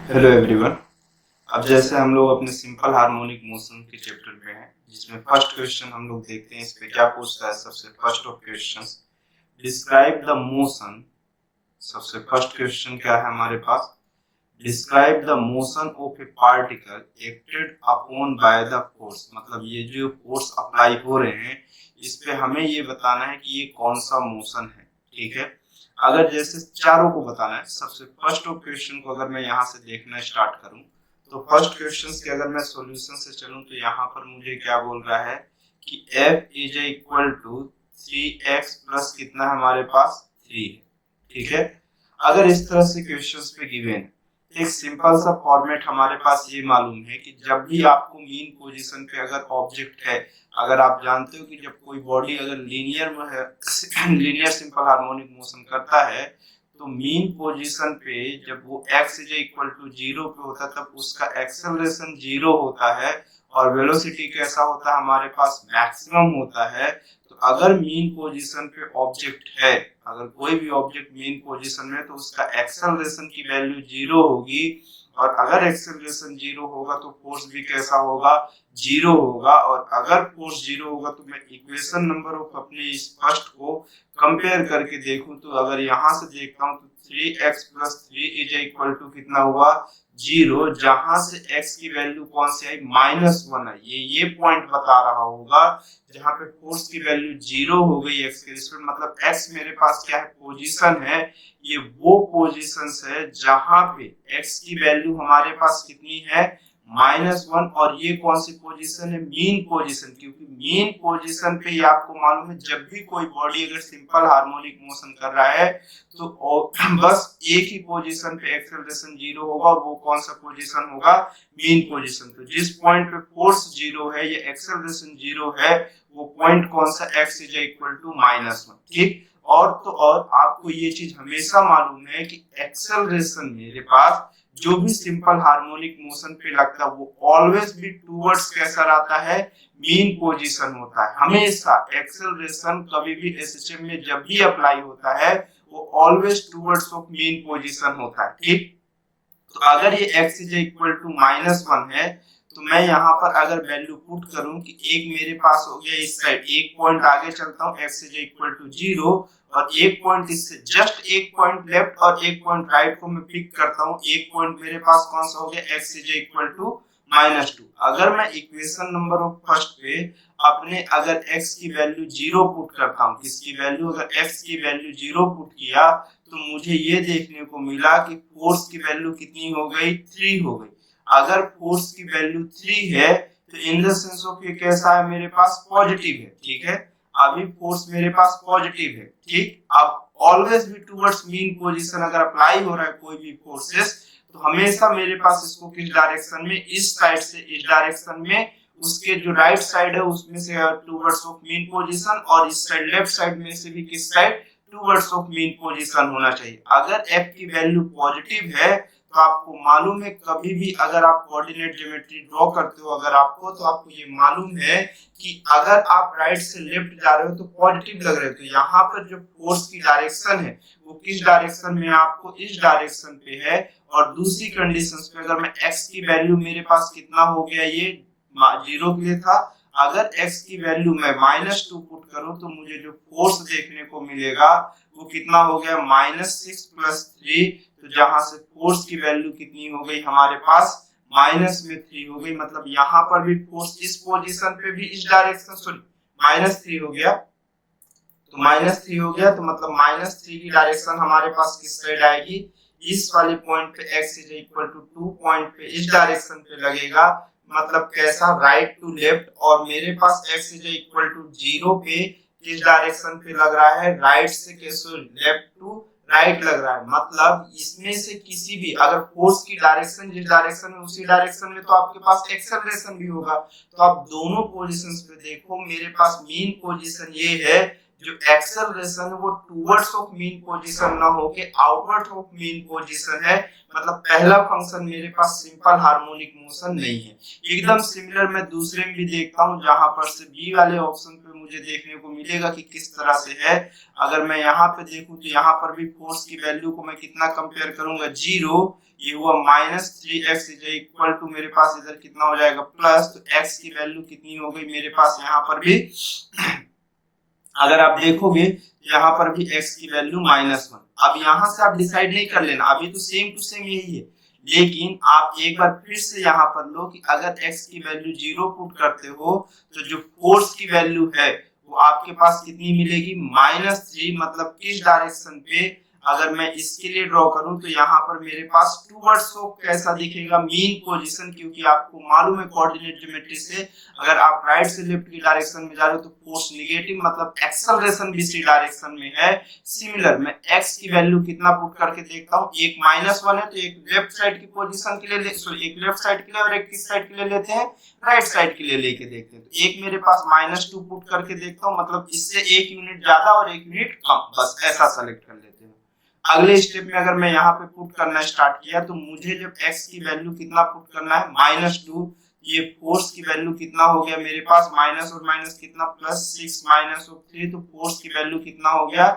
Hello everyone. अब जैसे हम लोग अपने सिंपल हार्मोनिक मोशन के चैप्टर में हैं, जिसमें फर्स्ट क्वेश्चन हम लोग देखते हैं। इस पे क्या पूछता है? सबसे first of questions, describe the motion. सबसे फर्स्ट क्वेश्चन क्या है हमारे पास? Describe the motion of a particle acted upon by the force. मतलब ये जो फोर्स अप्लाई हो रहे हैं, इस पे हमें ये बताना है कि ये कौन सा मोशन है। ठीक है, अगर जैसे चारों को बताना है, सबसे फर्स्ट ऑफ क्वेश्चन को अगर मैं यहाँ से देखना स्टार्ट करूं, तो फर्स्ट क्वेश्चन के अगर मैं सॉल्यूशन से चलूं, तो यहाँ पर मुझे क्या बोल रहा है कि F is equal to 3x plus कितना हमारे पास 3 है। ठीक है, अगर इस तरह से क्वेश्चंस पे गिवन है, एक सिंपल सा फॉर्मेट हमारे पास ये मालूम है कि जब भी आपको मीन पोजीशन पे अगर ऑब्जेक्ट है, अगर आप जानते हो कि जब कोई बॉडी अगर लीनियर में है लीनियर सिंपल हार्मोनिक मोशन करता है, तो मीन पोजीशन पे जब वो x इज इक्वल टू 0 पे होता है, तब उसका एक्सेलरेशन 0 होता है और वेलोसिटी कैसा होता है हमारे पास? मैक्सिमम होता है। तो अगर मीन पोजीशन पे ऑब्जेक्ट है, अगर कोई भी ऑब्जेक्ट मीन पोजीशन में, तो उसका एक्सेलरेशन की वैल्यू 0 होगी। और अगर एक्सेलरेशन 0 होगा तो फोर्स भी कैसा होगा? 0 होगा। और अगर फोर्स 0 होगा तो मैं इक्वेशन नंबर ऑफ अपने इस फर्स्ट को कंपेयर करके देखूं, तो अगर यहां से देखता हूं तो 3x plus 3 is equal to कितना हुआ? 0। जहां से x की वैल्यू कौन सी आई? -1 है। ये पॉइंट बता रहा होगा जहां पे फोर्स की वैल्यू 0 हो गई x के रिस्पेक्ट, मतलब x मेरे पास क्या है? पोजीशन है। ये वो पोजीशंस है जहां पे x की वैल्यू हमारे पास कितनी है? -1। और ये कौन सी पोजीशन है? Mean position. क्योंकि मीन पोजीशन पे ही आपको मालूम है, जब भी कोई बॉडी अगर सिंपल हार्मोनिक मोशन कर रहा है, तो बस एक ही पोजीशन पे एक्सेलरेशन 0 होगा, और वो कौन सा पोजीशन होगा? Mean position. तो जिस पॉइंट पे फोर्स 0 है या एक्सेलरेशन 0 है, वो पॉइंट कौन सा? x is equal to -1। ठीक। और तो और आपको ये चीज हमेशा मालूम है कि एक्सेलरेशन मेरे पास जो भी सिंपल हार्मोनिक मोशन पे लगता है, वो ऑलवेज भी टूवर्ड्स कैसा रहता है? मीन पोजीशन होता है हमेशा। एक्सेलरेशन कभी भी एसएचएम में जब भी अप्लाई होता है, वो always towards of mean position होता है। ठीक। तो अगर ये x इज इक्वल टू -1 है, तो मैं यहाँ पर अगर वैल्यू पुट करूं कि एक मेरे पास हो गया इस साइड, एक पॉइंट आगे चलता हूँ, x इज इक्वल टू 0, और एक पॉइंट इससे जस्ट एक पॉइंट लेफ्ट और एक पॉइंट राइट को मैं पिक करता हूँ। एक पॉइंट मेरे पास कौन सा हो गया? x is equal to -2। अगर मैं इक्वेशन नंबर ऑफ फर्स्ट पे अपने अगर x की वैल्यू 0 पुट करता हूँ, किसकी वैल्यू? अगर x की वैल्यू 0 पुट किया, तो मुझे ये देखने को मिला कि फोर्स की वैल्यू कितनी हो गई? 3 हो गई। अगर फोर्स की वैल्यू 3 है, तो इन द सेंस ऑफ ये कैसा है? मेरे पास पॉजिटिव है। ठीक है, अभी फोर्स मेरे पास पॉजिटिव है। ठीक। अब ऑलवेज भी टुवर्ड्स मीन पोजीशन अगर अप्लाई हो रहा है कोई भी फोर्सेस, तो हमेशा मेरे पास इसको किस डायरेक्शन में? इस साइड से इस डायरेक्शन में, उसके जो राइट साइड है उसमें से टुवर्ड्स ऑफ मीन पोजीशन, और इस साइड लेफ्ट साइड में से भी किस side? Towards of mean position होना चाहिए। अगर f की वैल्यू पॉजिटिव है, तो आपको मालूम है कभी भी अगर आप कोऑर्डिनेट ज्योमेट्री ड्रॉ करते हो, अगर आपको, तो आपको ये मालूम है कि अगर आप राइट से लेफ्ट जा रहे हो तो पॉजिटिव लग रहे हो, तो यहाँ पर जो फोर्स की डायरेक्शन है वो किस डायरेक्शन में? आपको इस डायरेक्शन पे है। और दूसरी कंडीशंस पे अगर मैं x की वैल्यू मेरे पास कितना हो गया? ये 0 के लिए था। अगर x की वैल्यू मैं -2 पुट करूं, तो मुझे जो फोर्स देखने को मिलेगा वो कितना हो गया? -6 प्लस 3। तो जहां से फोर्स की वैल्यू कितनी हो गई हमारे पास? -3 हो गई। मतलब यहाँ पर भी फोर्स इस पोजीशन पे भी इस डायरेक्शन, सॉरी, -3 हो गया। तो -3 हो गया, तो मतलब -3 की डायरेक्शन हमारे पास किस साइड आएगी? इस वाले पॉइंट पे x is equal to 2 point पे इस डायरेक्शन पे लगेगा। मतलब कैसा? Right to left. और मेरे पास x इज इक्वल टू 0 पे किस डायरेक्शन पे लग रहा है? राइट से कैसे? लेफ्ट टू राइट लग रहा है। मतलब इसमें से किसी भी अगर फोर्स की डायरेक्शन जिस डायरेक्शन में, उसी डायरेक्शन में तो आपके पास एक्सेलरेशन भी होगा। तो आप दोनों पोजीशंस पे देखो, मेरे पास मीन पोजीशन ये है जो एक्सेलरेशन है वो टुवर्ड्स ऑफ मीन पोजीशन ना होके आउटवर्ड ऑफ मीन पोजीशन है, मतलब पहला फंक्शन मेरे पास सिंपल हार्मोनिक मोशन नहीं है। एकदम सिमिलर मैं दूसरे में भी देखता हूं, जहां पर से बी वाले ऑप्शन पे मुझे देखने को मिलेगा कि किस तरह से है। अगर मैं यहाँ पे देखूं तो यहाँ पर भी फोर्स की वैल्यू को मैं कितना कंपेयर करूंगा, 0, ये हुआ -3x इज इक्वल टू मेरे पास इधर कितना हो जाएगा प्लस, तो x की वैल्यू कितनी हो गई मेरे पास यहाँ पर भी अगर आप देखोगे यहाँ पर भी x की वैल्यू -1। अब यहाँ से आप डिसाइड नहीं कर लेना, अभी तो सेम टू सेम यही है, लेकिन आप एक बार फिर से यहाँ पर लो कि अगर x की वैल्यू 0 पुट करते हो तो जो फोर्स की वैल्यू है वो आपके पास कितनी मिलेगी, -3। मतलब किस डायरेक्शन पे, अगर मैं इसके लिए ड्रॉ करूं तो यहाँ पर मेरे पास टुवर्ड्स ऑफ कैसा दिखेगा, मीन पोजीशन, क्योंकि आपको मालूम है कोऑर्डिनेट ज्योमेट्री से अगर आप राइट से लेफ्ट की डायरेक्शन में जा रहे हो तो फोर्स नेगेटिव, मतलब एक्सेलरेशन भी इसी डायरेक्शन में है। सिमिलर मैं x की वैल्यू कितना पुट करके देखता हूँ, एक -1 है तो एक लेफ्ट साइड की पोजीशन के लिए एक लेफ्ट साइड के लिए और एक किस साइड के लिए लेते हैं, राइट साइड के लिए लेके देखते हैं। तो एक मेरे पास -2 पुट करके देखता हूँ, मतलब इससे 1 यूनिट ज्यादा और 1 यूनिट कम, बस ऐसा सेलेक्ट कर लेते हैं। अगले स्टेप में अगर मैं यहाँ पे पुट करना स्टार्ट किया तो मुझे जब x की वैल्यू कितना पुट करना है, -2, ये फोर्स की वैल्यू कितना हो गया मेरे पास, माइनस और माइनस कितना +6 -3, तो फोर्स की वैल्यू कितना हो गया,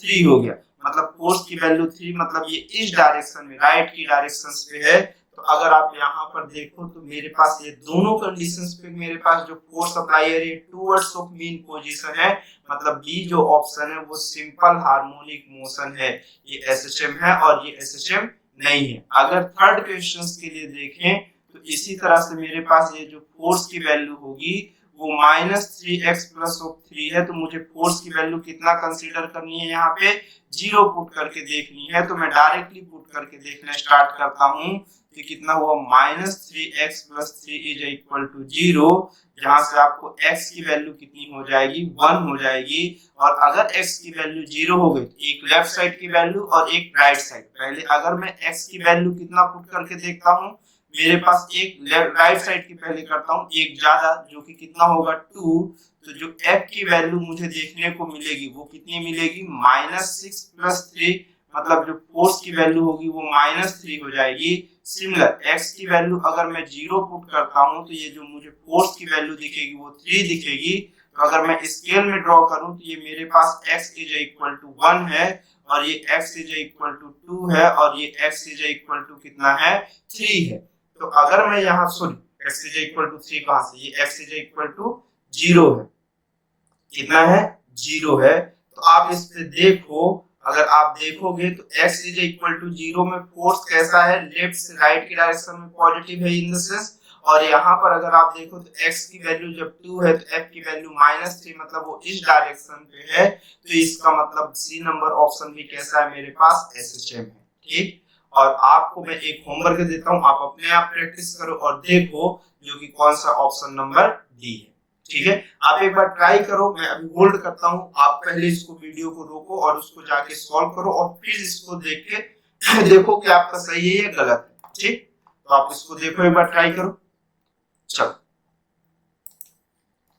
3 हो गया। मतलब फोर्स की वैल्यू 3, मतलब ये इस डायरेक्शन में राइट की डायरेक्शन पे है। तो अगर आप यहाँ पर देखो तो मेरे पास ये दोनों कंडीशंस पे मेरे पास जो फोर्स अप्लाई है ये टुवर्ड्स ऑफ मीन पोजीशन है, मतलब बी जो ऑप्शन है वो सिंपल हार्मोनिक मोशन है, ये एसएचएम है और ये एसएचएम नहीं है। अगर थर्ड क्वेश्चन के लिए देखें तो इसी तरह से मेरे पास ये जो फोर्स की वैल्यू होगी वो -3x + 3 है, तो मुझे फोर्स की वैल्यू कितना कंसीडर करनी है, यहाँ पे 0 पुट करके देखनी है। तो मैं डायरेक्टली पुट करके देखना स्टार्ट करता हूँ कि कितना हुआ, -3x + 3 इज इक्वल टू 0, जहां से आपको x की वैल्यू कितनी हो जाएगी, 1 हो जाएगी। और अगर x की वैल्यू 0 हो गई तो एक लेफ्ट साइड की वैल्यू और एक राइट साइड, पहले अगर मैं x की वैल्यू कितना पुट करके देखता हूँ, मेरे पास एक राइट साइड की पहले करता हूँ एक ज्यादा, जो कि कितना होगा 2, तो जो f की वैल्यू मुझे देखने को मिलेगी वो कितनी मिलेगी, -6 + 3, मतलब जो फोर्स की वैल्यू होगी वो -3 हो जाएगी। सिमिलर x की वैल्यू अगर मैं 0 पुट करता हूं तो ये जो मुझे फोर्स की वैल्यू दिखेगी वो 3 दिखेगी। तो अगर मैं स्केल में ड्रॉ करूं तो ये मेरे पास x इज इक्वल टू 1 है और ये x इज इक्वल टू 2 है और ये x इज इक्वल टू कितना है, 3 है। तो अगर मैं यहाँ sorry x is equal to 3 कहां से, ये x इज इक्वल टू 0 है, कितना है, 0 है। तो आप इस पे देखो, अगर आप देखोगे तो x इज इक्वल टू 0 में फोर्स कैसा है, लेफ्ट से राइट की डायरेक्शन में पॉजिटिव है इन द सेंस, और यहाँ पर अगर आप देखो तो x की वैल्यू जब 2 है तो f की वैल्यू -3, मतलब वो इस डायरेक्शन पे है। तो इसका मतलब सी नंबर ऑप्शन भी कैसा है मेरे पास, एसएचएम है। ठीक, और आपको मैं एक होमवर्क देता हूँ, आप अपने आप प्रैक्टिस करो और देखो जो कि कौन सा ऑप्शन नंबर डी है। ठीक है, आप एक बार ट्राई करो, मैं अभी होल्ड करता हूँ, आप पहले इसको वीडियो को रोको और उसको जाके सॉल्व करो और फिर इसको देख के देखो कि आपका सही है या गलत है। ठीक, तो आप इसको देखो, एक बार ट्राई करो। चलो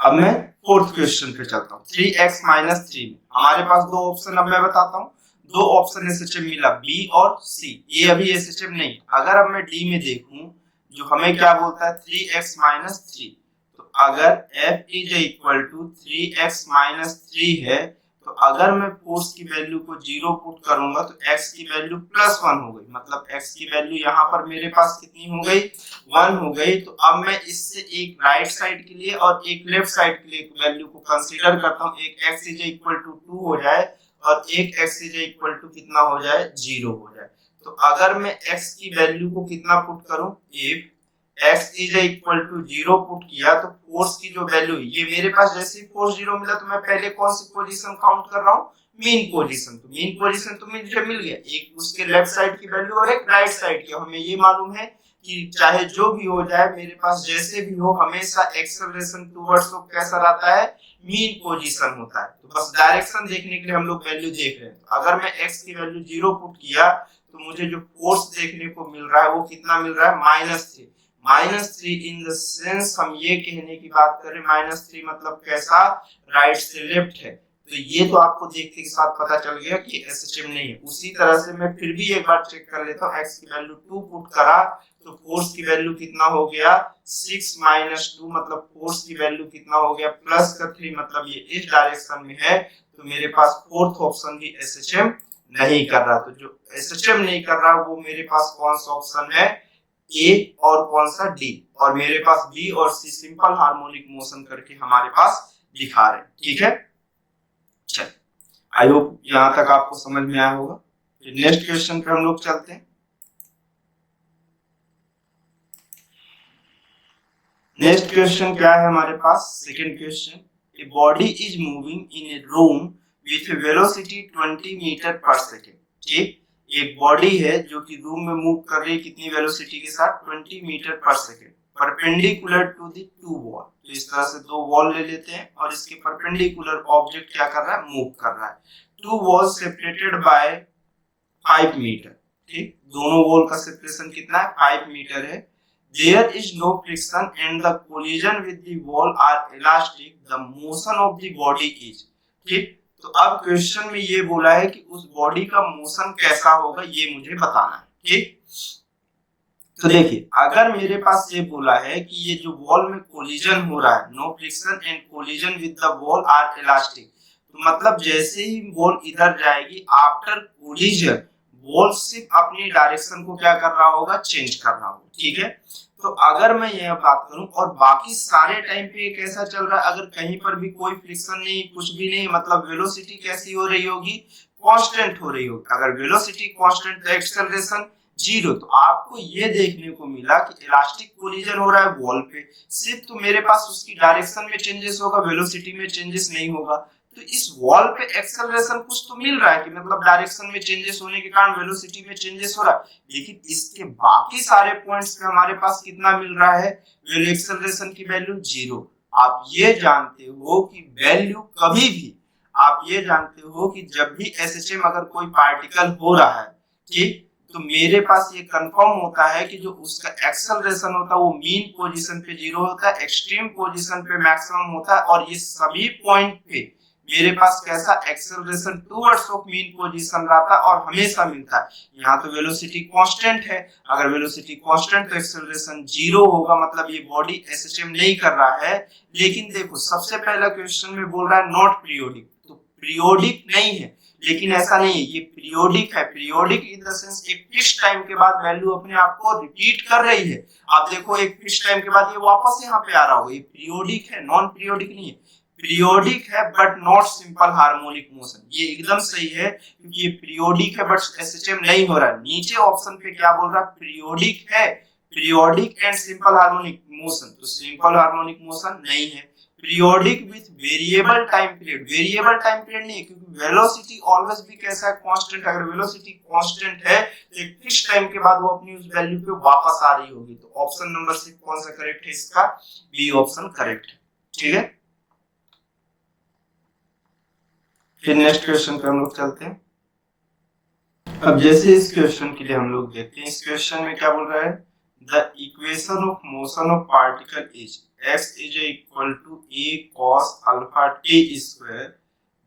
अब मैं फोर्थ क्वेश्चन पे चलता हूँ। 3x - 3 में हमारे पास दो ऑप्शन, अब मैं बताता हूँ दो ऑप्शन एसएचएम मिला, बी और सी। ये अभी एसएचएम नहीं। अगर अब मैं डी में देखूं जो हमें क्या बोलता है, 3x - 3, तो अगर f is equal to 3x - 3 है तो अगर मैं फोर्स की वैल्यू को 0 पुट करूंगा तो x की वैल्यू +1 हो गई, मतलब x की वैल्यू यहाँ पर मेरे पास कितनी हो गई, 1 हो गई। तो अब मैं इससे एक राइट साइड के लिए और एक लेफ्ट साइड के लिए वैल्यू को कंसीडर करता हूँ, एक x इज इक्वल टू 2 हो जाए और एक x इज इक्वल टू कितना हो जाए, 0 हो जाए। तो अगर मैं x की वैल्यू को कितना पुट करूं, if x is equal to 0 put किया तो फोर्स की जो वैल्यू, ये मेरे पास जैसे ही फोर्स 0 मिला तो मैं पहले कौन सी पोजीशन काउंट कर रहा हूं, मीन पोजीशन। तो मीन पोजीशन तो मुझे मिल गया, एक उसके लेफ्ट साइड की वैल्यू और एक राइट साइड की। हमें ये मालूम है कि चाहे जो भी हो जाए मेरे पास जैसे भी हो हमेशा एक्सेलरेशन टुवर्ड्स को कैसा रहता है, मीन पोजीशन होता है। तो बस डायरेक्शन देखने के लिए हम लोग वैल्यू देख रहे हैं। तो अगर मैं x की वैल्यू 0 पुट किया तो मुझे जो फोर्स देखने को मिल रहा है वो कितना मिल रहा है, -3 इन द सेंस हम ये कहने की बात करें, -3 मतलब कैसा, राइट से लेफ्ट है। तो ये तो आपको देखते के साथ पता चल गया कि एसएचएम नहीं है। उसी तरह से मैं फिर भी एक बार चेक कर लेता हूँ। एक्स की वैल्यू 2 पुट करा तो फोर्स की वैल्यू कितना हो गया 6 माइनस 2, मतलब फोर्स की वैल्यू कितना हो गया प्लस का 3, मतलब ये इस डायरेक्शन में है। तो मेरे पास फोर्थ ऑप्शन भी एसएचएम नहीं कर रहा। तो जो एसएचएम नहीं कर रहा वो मेरे पास कौन सा ऑप्शन है, ए और कौन सा डी, और मेरे पास बी और सी सिंपल हार्मोनिक मोशन करके हमारे पास दिखा रहे हैं। ठीक है, चल आई होप यहां तक आपको समझ में आया होगा। फिर नेक्स्ट क्वेश्चन पे हम लोग चलते हैं। नेक्स्ट क्वेश्चन क्या है हमारे पास, second question, a body is moving in a room with a velocity 20 metre पर सेकेंड। ठीक, एक बॉडी है जो कि रूम में मूव कर रही है, कितनी वेलोसिटी के साथ 20 मीटर पर second, perpendicular to the two wall. तो इस तरह से दो वॉल ले लेते हैं और इसके परपेंडिकुलर ऑब्जेक्ट क्या कर रहा है, मूव कर रहा है। Two wall separated by 5 metre. ठीक, दोनों वॉल का सेपरेशन कितना है, 5 मीटर है। There is no friction and the collision with the wall are elastic. The motion of the body is। ठीक, तो अब क्वेश्चन में ये बोला है कि उस बॉडी का मोशन कैसा होगा, ये मुझे बताना है। ठीक, तो देखिए अगर मेरे पास ये बोला है कि ये जो वॉल में कोलिजन हो रहा है, no friction and collision with the wall are elastic, तो मतलब जैसे ही वॉल इधर जाएगी आफ्टर कोलिजन वॉल सिर्फ अपनी डायरेक्शन को क्या कर रहा होगा, चेंज कर रहा होगा। ठीक है, तो अगर मैं यह बात करूं और बाकी सारे टाइम पे कैसा चल रहा है, अगर कहीं पर भी कोई फ्रिक्शन नहीं, कुछ भी नहीं, मतलब वेलोसिटी कैसी हो रही होगी, कांस्टेंट हो रही होगी। अगर वेलोसिटी कांस्टेंट तो एक्सेलरेशन जीरो। तो आपको ये देखने को मिला कि इलास्टिक कोलिजन हो रहा है वॉल पे, सिर्फ तो मेरे पास उसकी डायरेक्शन में चेंजेस होगा, वेलोसिटी में चेंजेस नहीं होगा। तो इस वॉल पे एक्सेलरेशन कुछ तो मिल रहा है कि मतलब डायरेक्शन में चेंजेस होने के कारण वेलोसिटी में चेंजेस हो रहा है, लेकिन इसके बाकी सारे पॉइंट्स पे हमारे पास कितना मिल रहा है, वैल्यू एक्सेलरेशन की वैल्यू जीरो। आप ये जानते हो कि वैल्यू कभी भी, आप ये जानते हो कि जब भी एसएचएम अगर कोई पार्टिकल हो रहा है, ठीक, तो मेरे पास ये कंफर्म होता है कि जो उसका एक्सेलरेशन होता है वो मीन पोजीशन पे जीरो होता है, एक्सट्रीम पोजीशन पे मैक्सिमम होता है, और ये सभी पॉइंट पे मेरे पास कैसा acceleration towards of mean position रहता है और हमेशा मिलता है। यहाँ तो वेलोसिटी कांस्टेंट है, अगर वेलोसिटी कांस्टेंट तो एक्सेलरेशन जीरो होगा, मतलब ये बॉडी एसएचएम नहीं कर रहा है। लेकिन देखो सबसे पहला क्वेश्चन में बोल रहा है नॉट पीरियोडिक, तो पीरियोडिक नहीं है, लेकिन ऐसा नहीं है, ये पीरियोडिक है। पीरियोडिक इन द सेंस एक फिक्स टाइम के बाद वैल्यू अपने आप को रिपीट कर रही है। आप देखो एक फिक्स टाइम के बाद ये वापस यहाँ पे आ रहा होगा, ये पीरियोडिक है, नॉन पीरियोडिक नहीं है। पीरियोडिक है but not simple harmonic motion, ये एकदम सही है क्योंकि ये पीरियोडिक है बट एसएचएम नहीं हो रहा है। नीचे ऑप्शन पे क्या बोल रहा है, पीरियोडिक है, periodic and simple harmonic motion, तो सिंपल हार्मोनिक मोशन नहीं है। Periodic with variable time period, variable time period नहीं है क्योंकि वेलोसिटी ऑलवेज भी कैसा है, कांस्टेंट। अगर वेलोसिटी कांस्टेंट है तो एक फिक्स टाइम के बाद वो अपनी उस वैल्यू पे वापस आ रही होगी। तो ऑप्शन नंबर 6 कौन सा करेक्ट है, इसका बी ऑप्शन करेक्ट है। ठीक है, फिर नेक्स्ट क्वेश्चन पे हम लोग चलते हैं। अब जैसे इस क्वेश्चन के लिए हम लोग देखते हैं, इस क्वेश्चन में क्या बोल रहा है, the equation of motion of particle is x is equal to a cos alpha t square.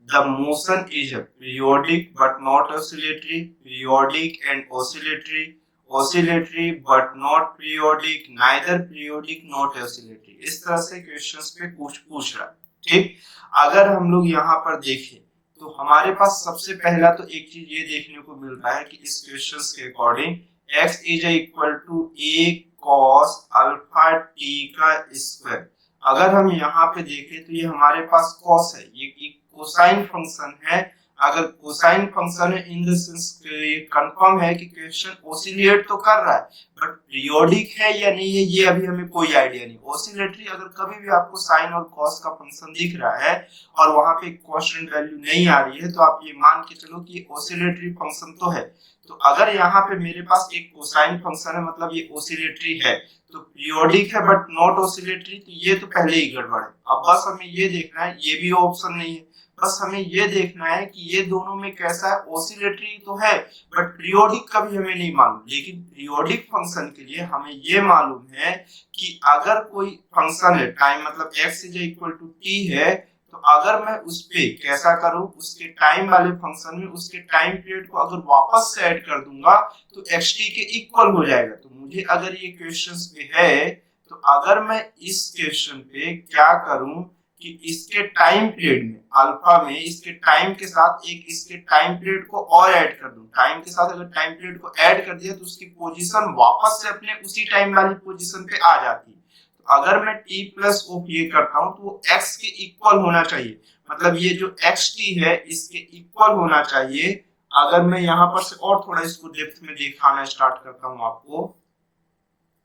The motion is periodic but not oscillatory, periodic and oscillatory, oscillatory but not periodic, neither periodic not oscillatory। इस तरह से questions पे कुछ पूछ रहा है। ठीक, अगर हम लोग यहाँ पर देखें तो हमारे पास सबसे पहला तो एक चीज ये देखने को मिल रहा है कि इस क्वेश्चंस के according x is equal to a cos alpha t का स्क्वायर। अगर हम यहाँ पे देखें तो ये हमारे पास cos है, ये कोसाइन फंक्शन है। अगर कोसाइन फंक्शन है इन द सेंस ये कंफर्म है कि क्वेश्चन ऑसिलेट तो कर रहा है, बट पीरियोडिक है या नहीं है ये अभी हमें कोई आइडिया नहीं। ऑसिलेटरी अगर कभी भी आपको साइन और कॉस का फंक्शन दिख रहा है और वहां पे कांस्टेंट वैल्यू नहीं आ रही है तो आप ये मान के चलो कि ये ऑसिलेटरी फंक्शन तो है। तो अगर यहाँ पे मेरे पास एक कोसाइन फंक्शन है मतलब ये ऑसिलेटरी है, तो पीरियोडिक है बट नॉट ऑसिलेटरी, तो ये तो पहले ही गड़बड़ है। अब बस हमें ये देखना है, ये भी ऑप्शन नहीं है, बस हमें ये देखना है कि ये दोनों में कैसा है, ऑसिलेटरी तो है बट पीरियोडिक का भी हमें नहीं मालूम। लेकिन पीरियोडिक फंक्शन के लिए हमें ये मालूम है कि अगर कोई फंक्शन है टाइम मतलब x is equal to t है तो तो अगर मैं उस पे कैसा करूं, उसके टाइम वाले फंक्शन में उसके टाइम पीरियड को अगर वापस से ऐड कर दूंगा तो xt के इक्वल हो जाएगा। तो मुझे अगर ये क्वेश्चंस पे है तो अगर मैं इस क्वेश्चन पे क्या करूं कि इसके टाइम पीरियड में अल्फा में इसके टाइम के साथ एक इसके टाइम पीरियड को और ऐड कर दूं। टाइम के साथ अगर टाइम पीरियड को ऐड कर दिया तो उसकी पोजीशन वापस से अपने उसी टाइम वाली पोजीशन पे आ जाती है। तो अगर मैं t प्लस ऑफ ये करता हूं तो वो x के इक्वल होना चाहिए, मतलब ये जो xt है इसके इक्वल होना चाहिए। अगर मैं यहाँ पर से और थोड़ा इसको डेप्थ में दिखाना स्टार्ट करता हूँ आपको,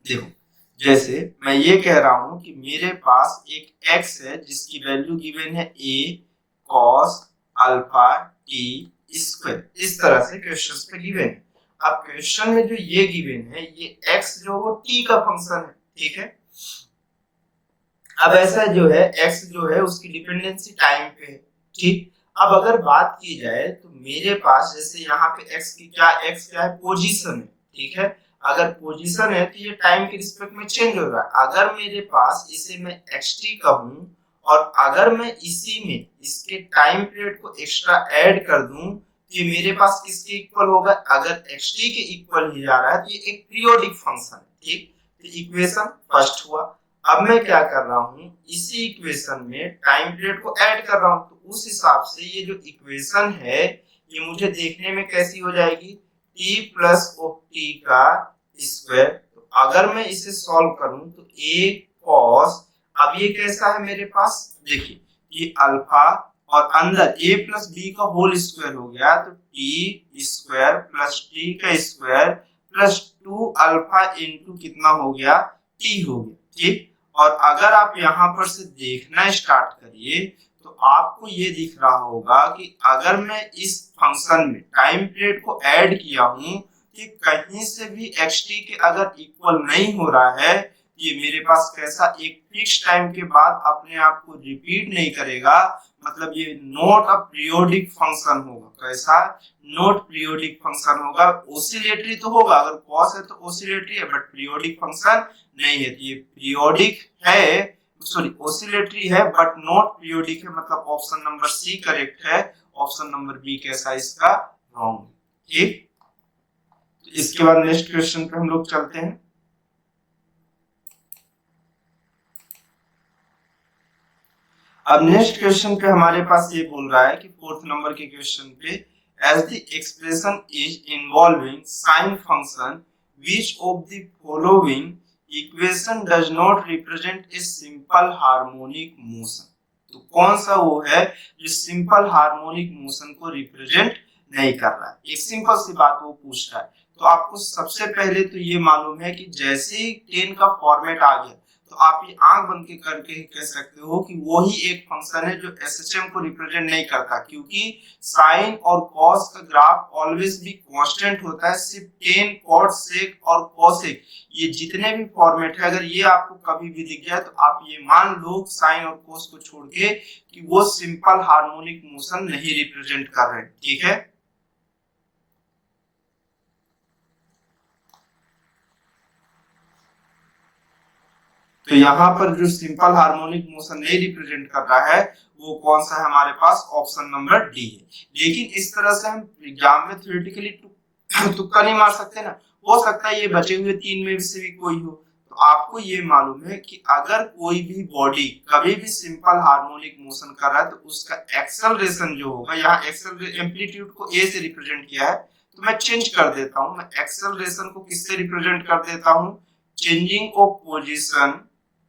देखो जैसे मैं ये कह रहा हूं कि मेरे पास एक x है जिसकी वैल्यू गिवन है a cos alpha t square, इस तरह से क्वेश्चंस पे गिवन है। अब क्वेश्चन में जो ये गिवन है ये x जो वो t का फंक्शन है, ठीक है। अब ऐसा जो है x जो है उसकी डिपेंडेंसी टाइम पे है, ठीक। अब अगर बात की जाए तो मेरे पास जैसे यहाँ पे x क्या है, पोजीशन है, ठीक है। अगर पोजीशन है तो ये टाइम के रिस्पेक्ट में चेंज हो रहा है। अगर मेरे पास इसे मैं xt कहूं और अगर मैं इसी में इसके टाइम पीरियड को एक्स्ट्रा ऐड कर दूं तो ये मेरे पास किसके इक्वल होगा, अगर xt के इक्वल ही जा रहा है तो ये एक पीरियोडिक फंक्शन है, ठीक। तो इक्वेशन फर्स्ट हुआ। अब मैं क्या कर रहा हूं, इसी इक्वेशन में टाइम पीरियड को ऐड कर रहा हूं, तो उस हिसाब से ये जो इक्वेशन है ये मुझे देखने में कैसी हो जाएगी, t प्लस ऑफ t का स्क्वायर। तो अगर मैं इसे सॉल्व करूं तो a cos, अब ये कैसा है मेरे पास, देखिए ये अल्फा और अंदर a प्लस b का होल स्क्वायर हो गया तो t स्क्वायर प्लस t का स्क्वायर प्लस 2 अल्फा इंटू कितना हो गया, t हो गया, ठीक। और अगर आप यहाँ पर से देखना स्टार्ट करिए तो आपको ये दिख रहा होगा कि अगर मैं इस फंक्शन में टाइम पीरियड को ऐड किया हूं कि कहीं से भी xt के अगर इक्वल नहीं हो रहा है, ये मेरे पास कैसा एक फिक्स टाइम के बाद अपने आप को रिपीट नहीं करेगा, मतलब ये नॉट अ पीरियोडिक फंक्शन होगा। कैसा, नॉट पीरियोडिक फंक्शन होगा। ओसिलेटरी तो होगा, अगर कॉस है तो ओसिलेटरी है, बट पीरियोडिक फंक्शन नहीं है। तो ये पीरियोडिक है, सॉरी ओसिलेटरी है बट नॉट पीरियोडिक है, मतलब ऑप्शन नंबर सी करेक्ट है, ऑप्शन नंबर बी कैसा इसका रॉन्ग, ठीक। इसके बाद नेक्स्ट क्वेश्चन पे हम लोग चलते हैं। अब नेक्स्ट क्वेश्चन पे हमारे पास ये बोल रहा है कि फोर्थ नंबर के क्वेश्चन पे, as the expression is involving sine function which of the following equation does not represent a simple harmonic motion. तो कौन सा वो है जो सिंपल हार्मोनिक मोशन को रिप्रेजेंट नहीं कर रहा है, एक सिंपल सी बात वो पूछ रहा है। तो आपको सबसे पहले तो ये मालूम है कि जैसे ही 10 का फॉर्मेट आ गया तो आप ये आंख बंद के करके ही कह सकते हो कि वो ही एक फंक्शन है जो एसएचएम को रिप्रेजेंट नहीं करता, क्योंकि साइन और कॉस का ग्राफ ऑलवेज भी कांस्टेंट होता है। सिर्फ टेन, कॉट, सेक और कोसेक ये जितने भी फॉर्मेट है अगर ये आपको कभी भी दिख जाए तो आप ये मान लो साइन और कॉस को छोड़ के कि वो सिंपल हार्मोनिक मोशन नहीं रिप्रेजेंट कर रहे, ठीक है। तो यहाँ पर जो सिंपल हार्मोनिक मोशन नहीं रिप्रेजेंट कर रहा है वो कौन सा है हमारे पास, ऑप्शन नंबर डी है। लेकिन इस तरह से हम एग्जाम में थ्योरेटिकली तुक्का नहीं मार सकते ना, हो सकता है ये बचे हुए 3 में से भी कोई हो। तो आपको ये मालूम है कि अगर कोई भी बॉडी कभी भी सिंपल हार्मोनिक मोशन कर रहा है तो उसका एक्सेलरेशन जो होगा, यहाँ एक्सेलरेशन एम्पलीट्यूड को ए से रिप्रेजेंट किया है तो मैं चेंज कर देता हूँ, मैं एक्सेलरेशन को किससे रिप्रेजेंट कर देता हूँ, चेंजिंग ऑफ पोजीशन।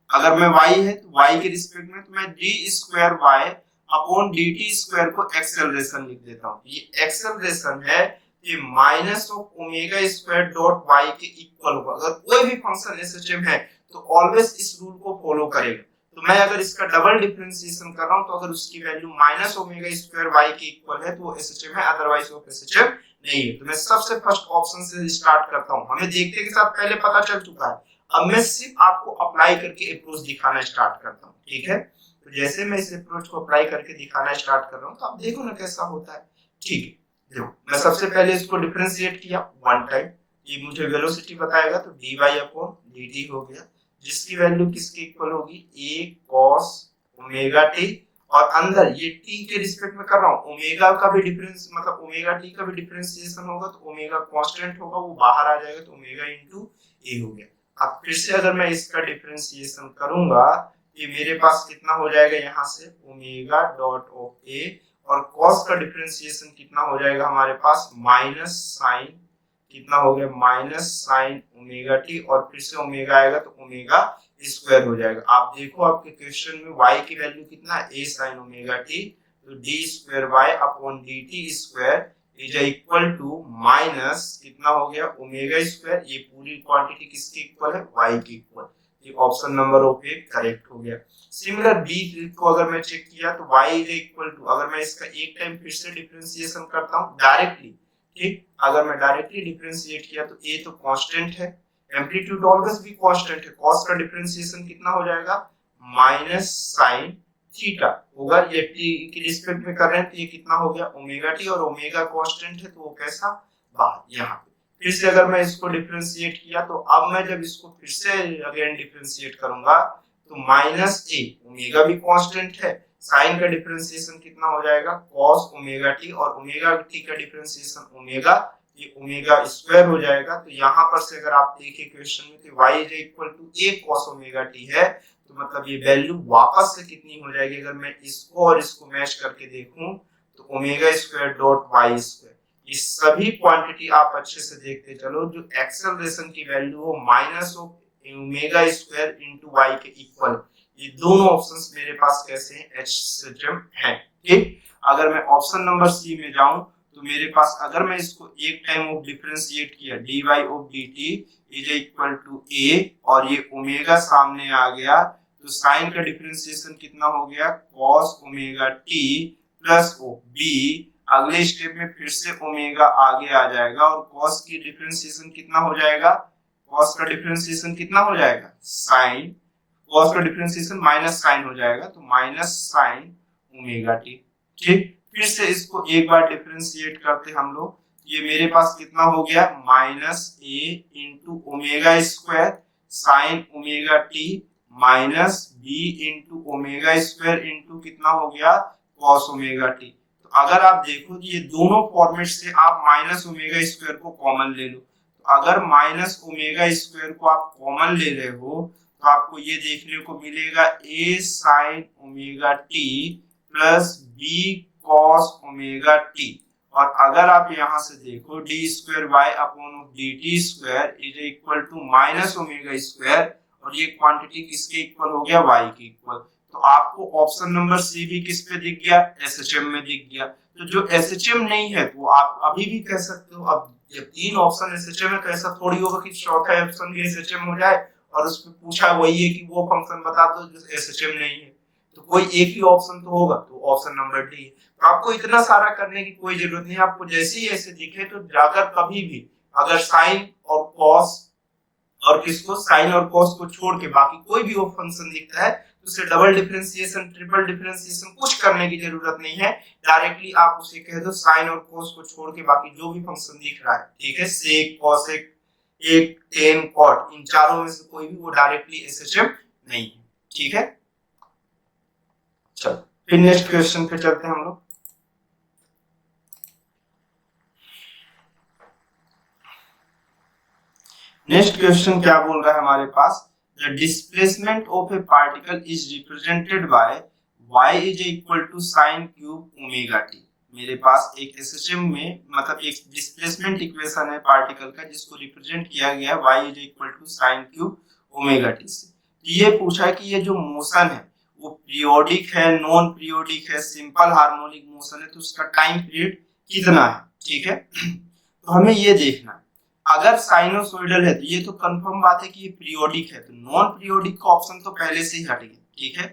अगर मैं y है तो y के रिस्पेक्ट में तो मैं d square y upon dt square को एक्सेलरेशन लिख देता हूँ। ये एक्सेलरेशन है, ये minus of omega square dot y के इक्वल होगा। अगर कोई भी फंक्शन एसएचएम है तो ऑलवेज इस रूल को फॉलो करेगा। तो मैं अगर इसका डबल डिफरेंशिएशन कर रहा हूँ तो अगर उसकी value minus omega square y के इक्वल है तो वो एसएचएम है, अदरवाइज वो एसएचएम नहीं है। तो मैं सबसे फर्स्ट ऑप्शन से स्टार्ट करता हूँ। हमें देखते के साथ पहले पता चल चुका है, अब मैं सिर्फ आपको अप्लाई करके अप्रोच दिखाना स्टार्ट करता हूँ, ठीक है। तो जैसे मैं इस अप्रोच को अप्लाई करके दिखाना स्टार्ट कर रहा हूँ तो आप देखो ना कैसा होता है, ठीक है। देखो मैं सबसे पहले इसको डिफरेंशिएट किया वन टाइम, ये मुझे वेलोसिटी बताएगा तो dy अपॉन dt हो गया, जिसकी वैल्यू किसके इक्वल होगी, a cos ओमेगा t, और अंदर ये टी के रिस्पेक्ट में कर रहा हूँ, ओमेगा का भी डिफरेंस मतलब ओमेगा टी का भी डिफरेंशिएशन होगा तो ओमेगा कांस्टेंट होगा, वो बाहर आ जाएगा तो ओमेगा इंटू ए हो गया। अब फिर से अगर मैं इसका डिफरेंशिएशन करूंगा ये मेरे पास कितना हो जाएगा, यहाँ से ओमेगा डॉट ऑफ ए, और कॉस का डिफरेंशिएशन कितना हो जाएगा हमारे पास माइनस साइन, कितना हो गया माइनस साइन ओमेगा टी, और फिर से ओमेगा आएगा तो ओमेगा स्क्वायर हो जाएगा। आप देखो आपके क्वेश्चन में y की वैल्यू कितना है, a sin ओमेगा t, तो d square y upon dt square is equal to minus कितना हो गया ओमेगा स्क्वायर, ये पूरी क्वांटिटी किसके इक्वल है, y के इक्वल। ये option number of A correct हो गया। सिमिलर बी को अगर मैं चेक किया तो y इज इक्वल टू, अगर मैं इसका एक टाइम फिर से डिफरेंशिएशन करता हूं डायरेक्टली, ठीक, अगर मैं डायरेक्टली डिफरेंशिएट किया तो a तो कांस्टेंट है, एम्पलीट्यूड ऑलवेज भी कांस्टेंट है, कॉस का डिफरेंशिएशन कितना हो जाएगा माइनस साइन थीटा होगा, ये टी की रिस्पेक्ट में कर रहे हैं तो ये कितना हो गया ओमेगा टी, और ओमेगा कांस्टेंट है तो वो कैसा बाहर यहाँ पे। फिर से अगर मैं इसको डिफरेंशिएट किया तो अब मैं जब इसको फिर से अगेन डिफरेंशिएट करूंगा तो माइनस ए, ओमेगा भी कांस्टेंट है, साइन का डिफरेंशिएशन कितना हो जाएगा कॉस ओमेगा टी, और ओमेगा टी का डिफरेंशिएशन ओमेगा, ये ओमेगा स्क्वायर हो जाएगा। तो यहाँ पर से अगर आप देखिए क्वेश्चन में तो y is equal to a cos omega t है, तो मतलब ये वैल्यू वापस से कितनी हो जाएगी, अगर मैं इसको और इसको मैच करके देखूं तो omega square dot y square. ये सभी क्वांटिटी आप अच्छे से देखते चलो, जो एक्सेलरेशन की वैल्यू हो minus of omega square into y के इक्वल, ये दोनों ऑप्शंस मेरे पास कैसे हैं, एचसीएम है। ठीक, अगर मैं ऑप्शन नंबर सी में जाऊं तो मेरे पास अगर मैं इसको एक टाइम ऑफ डिफरेंशिएट किया dy of dt is equal to a, और ये ओमेगा सामने आ गया तो साइन का डिफरेंशिएशन कितना हो गया cos omega t plus b, अगले स्टेप में फिर से ओमेगा आगे आ जाएगा और cos की डिफरेंशिएशन कितना हो जाएगा, cos का डिफरेंशिएशन कितना हो जाएगा sin, cos का डिफरेंशिएशन माइनस साइन हो जाएगा तो माइनस साइन ओमेगा t। ठीक, फिर से इसको एक बार डिफरेंशिएट करते हम लोग, ये मेरे पास कितना हो गया minus a into omega square sine omega t minus b into omega square into कितना हो गया कॉस ओमेगा टी। तो अगर आप देखो तो ये दोनों फॉर्मेट से आप माइनस ओमेगा स्क्वायर को कॉमन ले लो, तो अगर माइनस ओमेगा स्क्वायर को आप कॉमन ले रहे हो तो आपको ये देखने को मिलेगा a sine omega T plus b cos omega t, और अगर आप यहां से देखो d square y upon dt square is equal to minus omega square, और ये क्वांटिटी किसके इक्वल हो गया y के इक्वल। तो आपको ऑप्शन नंबर सी भी किस पे दिख गया, एसएचएम में दिख गया। तो जो एसएचएम नहीं है तो आप अभी भी कह सकते हो, अब जब तीन ऑप्शन एसएचएम है तो ऐसा थोड़ी होगा कि चौथा ऑप्शन भी एसएचएम हो जाए और उसमें पूछा वही है कि वो फंक्शन बता दो जो एसएचएम नहीं है, तो कोई एक ही ऑप्शन तो होगा, तो ऑप्शन नंबर डी है। तो आपको इतना सारा करने की कोई जरूरत नहीं, आपको जैसे ही ऐसे दिखे तो जाकर कभी भी अगर साइन और कॉस और किसको साइन और कॉस को छोड़ के बाकी कोई भी वो फंक्शन दिखता है तो उसे डबल डिफरेंशिएशन ट्रिपल डिफरेंशिएशन कुछ करने की जरूरत नहीं है, डायरेक्टली आप उसे कह दो साइन और कॉस को छोड़ के बाकी जो भी फंक्शन दिख रहा है, ठीक है, सेक कॉसेक एक टेन कॉट, इन चारों में से कोई भी वो डायरेक्टली एसएचएम नहीं है। ठीक है, चलो फिर नेक्स्ट क्वेश्चन पे चलते हैं हम लोग। नेक्स्ट क्वेश्चन क्या बोल रहा है हमारे पास, the displacement of a particle is represented by y is equal to sine cube omega t. मेरे पास एक एसएचएम में मतलब एक डिस्प्लेसमेंट इक्वेशन है पार्टिकल का जिसको रिप्रेजेंट किया गया y is equal to sine cube omega t से। ये पूछा है कि ये जो मोशन है वो पीरियोडिक है, नॉन पीरियोडिक है, सिंपल हार्मोनिक मोशन है, तो उसका टाइम पीरियड कितना है। ठीक है, तो हमें ये देखना है, अगर साइनोसॉइडल है तो ये तो कंफर्म बात है कि ये पीरियोडिक है, तो नॉन पीरियोडिक का ऑप्शन तो पहले से ही हट गया। ठीक है,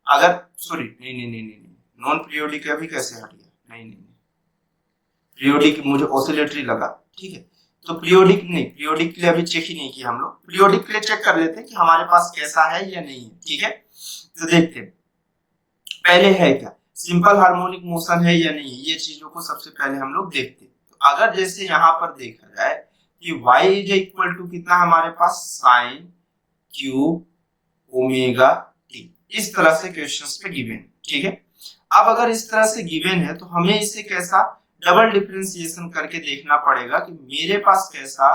अगर सॉरी नहीं नॉन पीरियोडिक अभी कैसे हट गया, नहीं पीरियोडिक मुझे ऑसिलेटरी लगा। ठीक है, तो पीरियोडिक नहीं, पीरियोडिक के लिए अभी चेक ही नहीं किया हम लोग, पीरियोडिक के लिए चेक कर लेते हैं कि हमारे पास कैसा है या नहीं है। ठीक है, तो देखते हैं पहले है क्या, सिंपल हार्मोनिक मोशन है या नहीं है, ये चीजों को सबसे पहले हम लोग देखते हैं। तो अगर जैसे यहाँ पर देखा जाए कि y इज इक्वल टू कितना हमारे पास साइन क्यूब ओमेगा टी, इस तरह से क्वेश्चंस पे गिवन। ठीक है, अब अगर इस तरह से गिवन है तो हमें इसे कैसा डबल डिफरेंशिएशन करके देखना पड़ेगा कि मेरे पास कैसा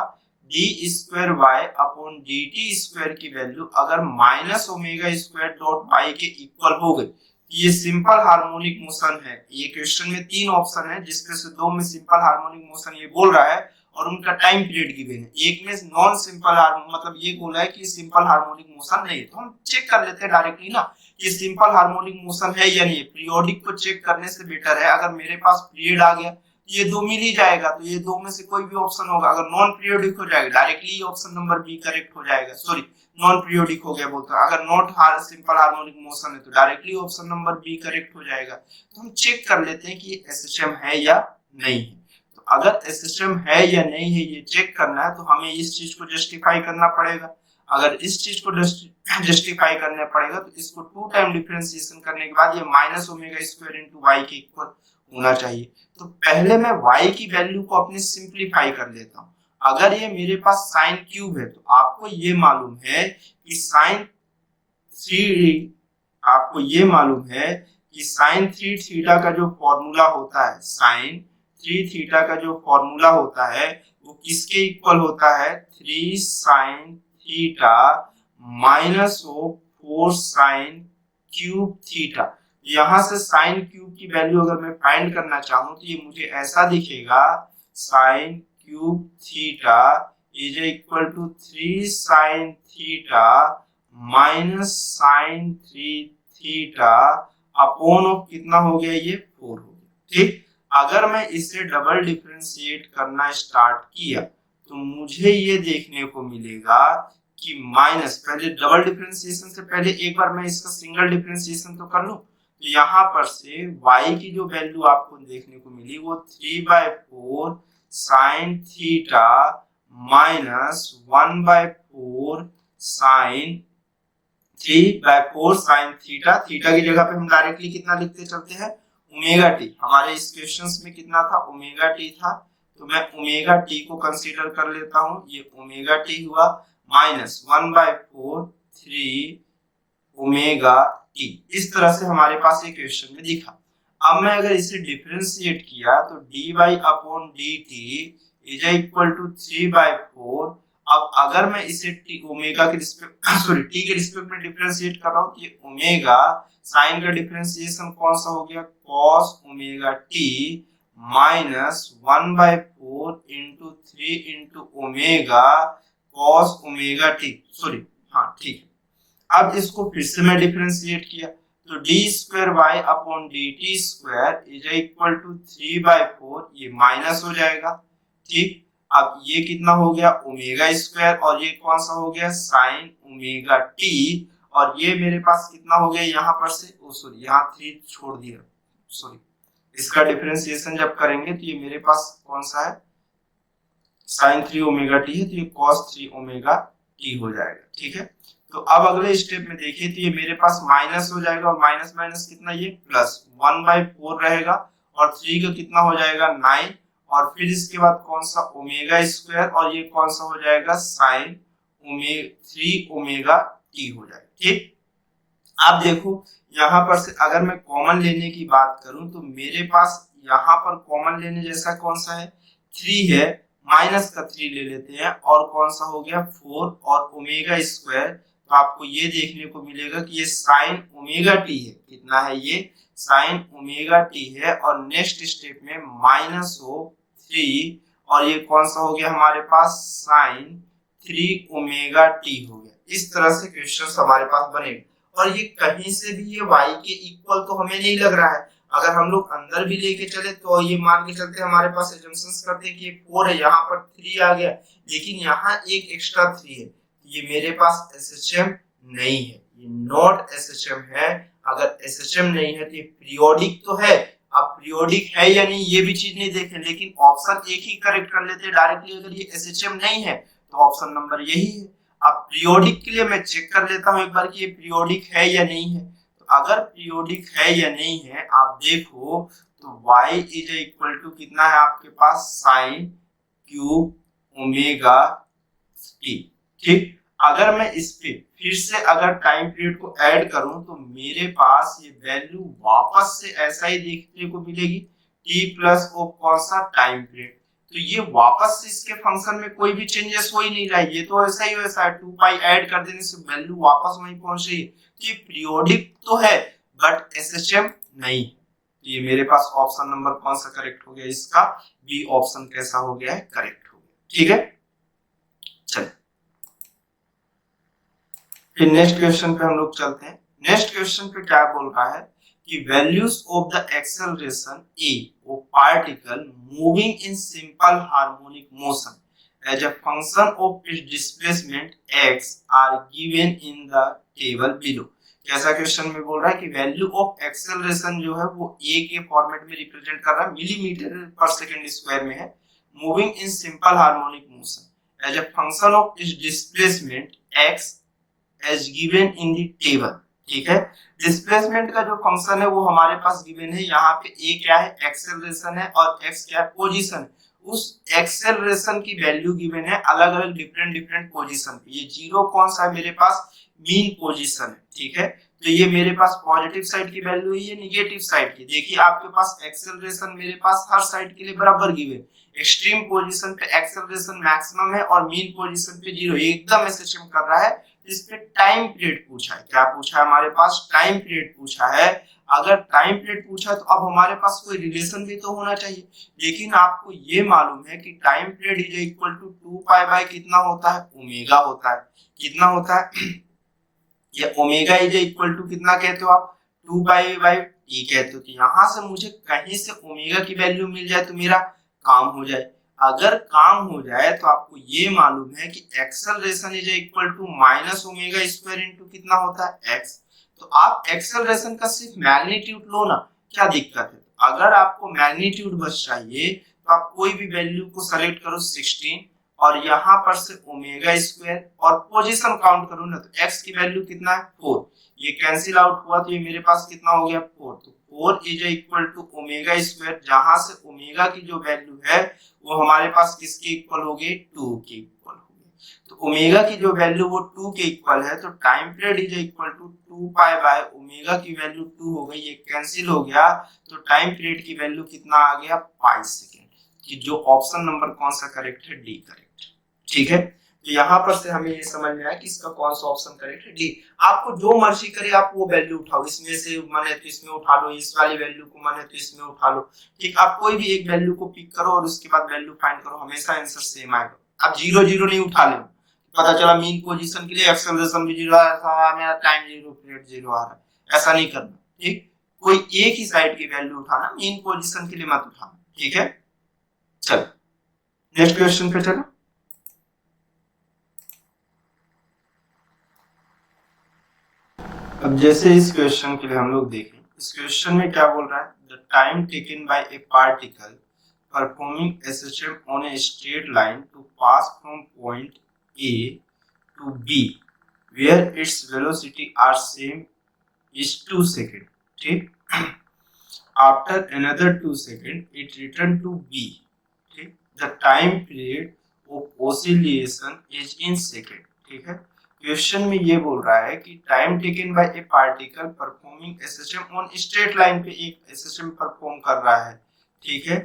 d square y upon d t square की वैल्यू अगर minus omega square dot y के इक्वल हो गई, ये सिंपल हार्मोनिक मोशन है। ये क्वेश्चन में 3 ऑप्शन है जिसमें से 2 में सिंपल हार्मोनिक मोशन ये बोल रहा है और उनका टाइम पीरियड गिवन है। एक में नॉन सिंपल मतलब ये बोला है कि सिंपल हार्मोनिक मोशन नहीं है। तो हम चेक कर लेते हैं डायरेक्टली ना कि सिंपल हार्मोनिक मोशन है या नहीं। पीरियोडिक को चेक करने से बेटर है अगर मेरे पास पीरियड आ गया ये 2 मिल ही जाएगा, तो ये 2 में से कोई भी ऑप्शन होगा। अगर नॉन पीरियोडिक हो जाएगा directly option number B correct हो जाएगा। सॉरी नॉन पीरियोडिक हो गया बोलता है, अगर नॉट सिंपल हार्मोनिक मोशन है तो directly option number B correct हो जाएगा। तो हम चेक कर लेते हैं कि ये एसएचएम है या नहीं है। तो अगर एसएचएम है या नहीं है ये चेक करना है तो हमें इस चीज को जस्टिफाई करना पड़ेगा। अगर इस चीज को जस्टिफाई करना पड़ेगा तो इसको 2 टाइम डिफरेंशिएशन करने के बाद ये minus omega square into y के इक्वल होना चाहिए। तो पहले मैं y की वैल्यू को अपने सिंपलीफाई कर लेता हूं। अगर ये मेरे पास साइन क्यूब है तो आपको ये मालूम है कि साइन 3 आपको ये मालूम है कि साइन 3 थीटा का जो फॉर्मूला होता है, साइन 3 थीटा का जो फॉर्मूला होता है वो किसके इक्वल होता है, 3 sine theta minus 4 sign cube theta. यहां से साइन क्यूब की वैल्यू अगर मैं फाइंड करना चाहूं तो ये मुझे ऐसा दिखेगा, sine cube theta is equal to 3 sine theta minus sine 3 theta upon of कितना हो गया, ये 4 हो गया। ठीक, अगर मैं इसे डबल डिफरेंशिएट करना स्टार्ट किया तो मुझे ये देखने को मिलेगा कि माइनस, पहले डबल डिफरेंशिएशन से पहले एक बार मैं इसका सिंगल डिफरेंशिएशन तो कर लूं। तो यहाँ पर से y की जो वैल्यू आपको देखने को मिली वो 3/4 sine theta minus 1/4 sine 3/4 sine theta. Theta की जगह पे हम डायरेक्टली कितना लिखते चलते हैं, ओमेगा टी। हमारे इस क्वेश्चंस में कितना था, ओमेगा टी था। तो मैं ओमेगा टी को कंसीडर कर लेता हूं, ये ओमेगा टी हुआ माइनस 1/4 3 ओमेगा टी। इस तरह से हमारे पास ये क्वेश्चन में दिखा। अब मैं अगर इसे डिफरेंशिएट किया तो dy upon dt is equal to 3/4। अब अगर मैं इसे t ओमेगा के रिस्पेक्ट सॉरी t के रिस्पेक्ट में डिफरेंशिएट कर रहा हूं तो ये ओमेगा साइन का डिफरेंशिएशन कौन सा हो गया, cos omega t minus 1/4 into 3 into omega cos omega t। Sorry हाँ ठीक है। अब इसको फिर से मैं डिफरेंशिएट किया तो d square y upon d t square is equal to 3/4, ये माइनस हो जाएगा। ठीक, अब ये कितना हो गया, ओमेगा स्क्वायर, और ये कौन सा हो गया, साइन ओमेगा टी, और ये मेरे पास कितना हो गया यहाँ पर से, सॉरी यहाँ 3 छोड़ दिया, सॉरी इसका डिफरेंशिएशन जब करेंगे तो ये मेरे पास कौन सा है, साइन 3 ओमेगा टी है, तो ये cos 3 ओमेगा टी हो जाएगा। ठीक है, तो अब अगले स्टेप में देखिए तो ये मेरे पास माइनस हो जाएगा, और माइनस माइनस कितना, ये प्लस 1/4 रहेगा, और 3 का कितना हो जाएगा 9, और फिर इसके बाद कौन सा ओमेगा स्क्वायर, और ये कौन सा हो जाएगा साइन 3 ओमेगा टी हो जाएगा। ठीक, अब देखो यहाँ पर से अगर मैं कॉमन लेने की बात करूं तो मेरे पास यहाँ पर कॉमन लेने जैसा कौन सा है, 3 है, माइनस का 3 ले लेते हैं, और कौन सा हो गया 4, और ओमेगा स्क्वायर, तो आपको ये देखने को मिलेगा कि ये साइन ओमेगा टी है, कितना है ये साइन ओमेगा टी है, और नेक्स्ट स्टेप में माइनस हो 3, और ये कौन सा हो गया हमारे पास साइन 3 ओमेगा टी हो गया। इस तरह से क्वेश्चन हमारे पास बनेगा, और ये कहीं से भी ये y के इक्वल तो हमें नहीं लग रहा है। अगर हम लोग अंदर भी लेके चले तो ये मान के चलते हमारे पास एजम्पशंस करते हैं कि 4 है, यहाँ पर 3 आ गया, लेकिन यहाँ एक एक्स्ट्रा 3 है, ये मेरे पास एसएचएम नहीं है, ये नॉट एसएचएम है। अगर एसएचएम नहीं है तो ये पीरियोडिक तो है, अब पीरियोडिक है या नहीं ये भी चीज नहीं देखें, लेकिन ऑप्शन एक ही करेक्ट कर लेते हैं डायरेक्टली। अगर ये एसएचएम नहीं है तो ऑप्शन नंबर यही है। अब पीरियोडिक के लिए मैं चेक कर लेता हूं एक बार कि ये पीरियोडिक है या नहीं है। तो अगर पीरियोडिक है या नहीं है आप देखो तो y इज इक्वल टू कितना है आपके पास, साइन क्यूब ओमेगा टी। ठीक, अगर मैं इस पे फिर से अगर टाइम पीरियड को ऐड करूं तो मेरे पास ये वैल्यू वापस से ऐसा ही देखने को मिलेगी, t प्लस ओ कौन सा टाइम पीरियड। तो ये वापस से इसके फंक्शन में कोई भी चेंजेस हो ही नहीं रहा है, ये तो ऐसा ही वैसा है, 2 पाई ऐड कर देने से वैल्यू वापस वहीं पहुंच रही है। तो ये पीरियोडिक तो है बट एसएचएम नहीं। तो ये मेरे पास ऑप्शन नंबर कौन सा करेक्ट हो गया, इसका बी ऑप्शन कैसा हो गया है, करेक्ट हो गया। ठीक है, चलिए फिर नेक्स्ट क्वेश्चन पे हम लोग चलते हैं। नेक्स्ट क्वेश्चन पे क्या बोल रहा है कि values of the acceleration a of particle moving in simple harmonic motion as a function of its displacement x are given in the table below. कैसा क्वेश्चन में बोल रहा है कि वैल्यू ऑफ एक्सेलरेशन जो है वो a के फॉर्मेट में रिप्रेजेंट कर रहा है, मिलीमीटर पर सेकंड स्क्वायर में है, moving in simple harmonic motion as a function of its displacement x as given in the table। ठीक है, डिस्प्लेसमेंट का जो फंक्शन है वो हमारे पास गिवन है, यहाँ पे a क्या है, एक्सेलरेशन है, और x क्या है, पोजीशन है। उस एक्सेलरेशन की वैल्यू गिवन है अलग अलग डिफरेंट पोजीशन पे। ये जीरो कौन सा है मेरे पास, मीन पोजीशन है। ठीक है, तो ये मेरे पास पॉजिटिव साइड की वैल्यू है, ये निगेटिव साइड की। देखिए आपके पास एक्सेलरेशन मेरे पास हर साइड के लिए बराबर गिवन, एक्सट्रीम पोजीशन पे एक्सेलरेशन मैक्सिमम है और मीन पोजीशन पे जीरो, एकदम एसएचएम कर रहा है। इस पे टाइम पीरियड पूछा है, क्या पूछा है हमारे पास, टाइम पीरियड पूछा है। अगर टाइम पीरियड पूछा तो अब हमारे पास कोई रिलेशन भी तो होना चाहिए, लेकिन आपको ये मालूम है कि time period is equal to 2 pi by कितना होता है, ओमेगा होता है। कितना होता है ये ओमेगा इज इक्वल टू कितना कहते हो आप, 2 पाई बाय टी कहते हो। तो यहाँ से मुझे कहीं से ओमेगा की वैल्यू मिल जाए तो मेरा काम हो जाए। अगर काम हो जाए तो आपको ये मालूम है कि acceleration is equal to minus omega square into कितना होता है x। तो आप एक्सेलरेशन का सिर्फ मैग्नीट्यूड लो ना, क्या दिक्कत है। अगर आपको मैग्नीट्यूड बस चाहिए तो आप कोई भी वैल्यू को सेलेक्ट करो 16 और यहाँ पर से ओमेगा स्क्वायर और पोजीशन काउंट करो ना, तो x की वैल्यू कितना है 4, ये कैंसिल आउट हुआ तो ये मेरे पास कितना हो गया 4। तो 4 is equal to omega square, जहां से ओमेगा की जो वैल्यू है वो हमारे पास किसके इक्वल हो गई, 2 के इक्वल हो गई। तो ओमेगा की जो वैल्यू वो 2 के इक्वल है, तो time period is equal to 2 pi by omega की वैल्यू 2 हो गई, ये कैंसिल हो गया। तो टाइम पीरियड की वैल्यू कितना आ गया, 5 सेकंड। कि जो ऑप्शन नंबर कौन सा करेक्ट है, डी करेक्ट। ठीक है, तो यहाँ पर से हमें ये समझ में आया कि इसका कौन सा ऑप्शन करेक्ट है, डी। आपको जो मर्जी करे आप वो वैल्यू उठाओ, इसमें से मन है तो इसमें उठा लो, इस वाली वैल्यू को मन है तो इसमें उठा लो। ठीक, आप कोई भी एक वैल्यू को पिक करो और उसके बाद वैल्यू फाइंड करो, हमेशा आंसर सेम आएगा। आप जीरो जीरो नहीं उठा ले, पता चला मीन पोजीशन के लिए एक्सेलरेशन भी जीरो आ रहा है, मेरा टाइम जीरो, पीरियड जीरो आ रहा है, ऐसा नहीं करना। ठीक, कोई एक ही साइड की वैल्यू उठाना, मीन पोजीशन के लिए मत उठाना। ठीक है, चलो नेक्स्ट क्वेश्चन पे चलो। अब जैसे इस क्वेश्चन के लिए हम लोग देखें, इस क्वेश्चन में क्या बोल रहा है, the time taken by a particle performing SHM on a straight line to pass from point A to B where its velocity are same is 2 second. ठीक, after another 2 second it return to B. ठीक, the time period of oscillation is in second. ठीक है, question में ये बोल रहा है कि time taken by a particle performing SHM on straight line पे एक एसएचएम परफॉर्म कर रहा है। ठीक है,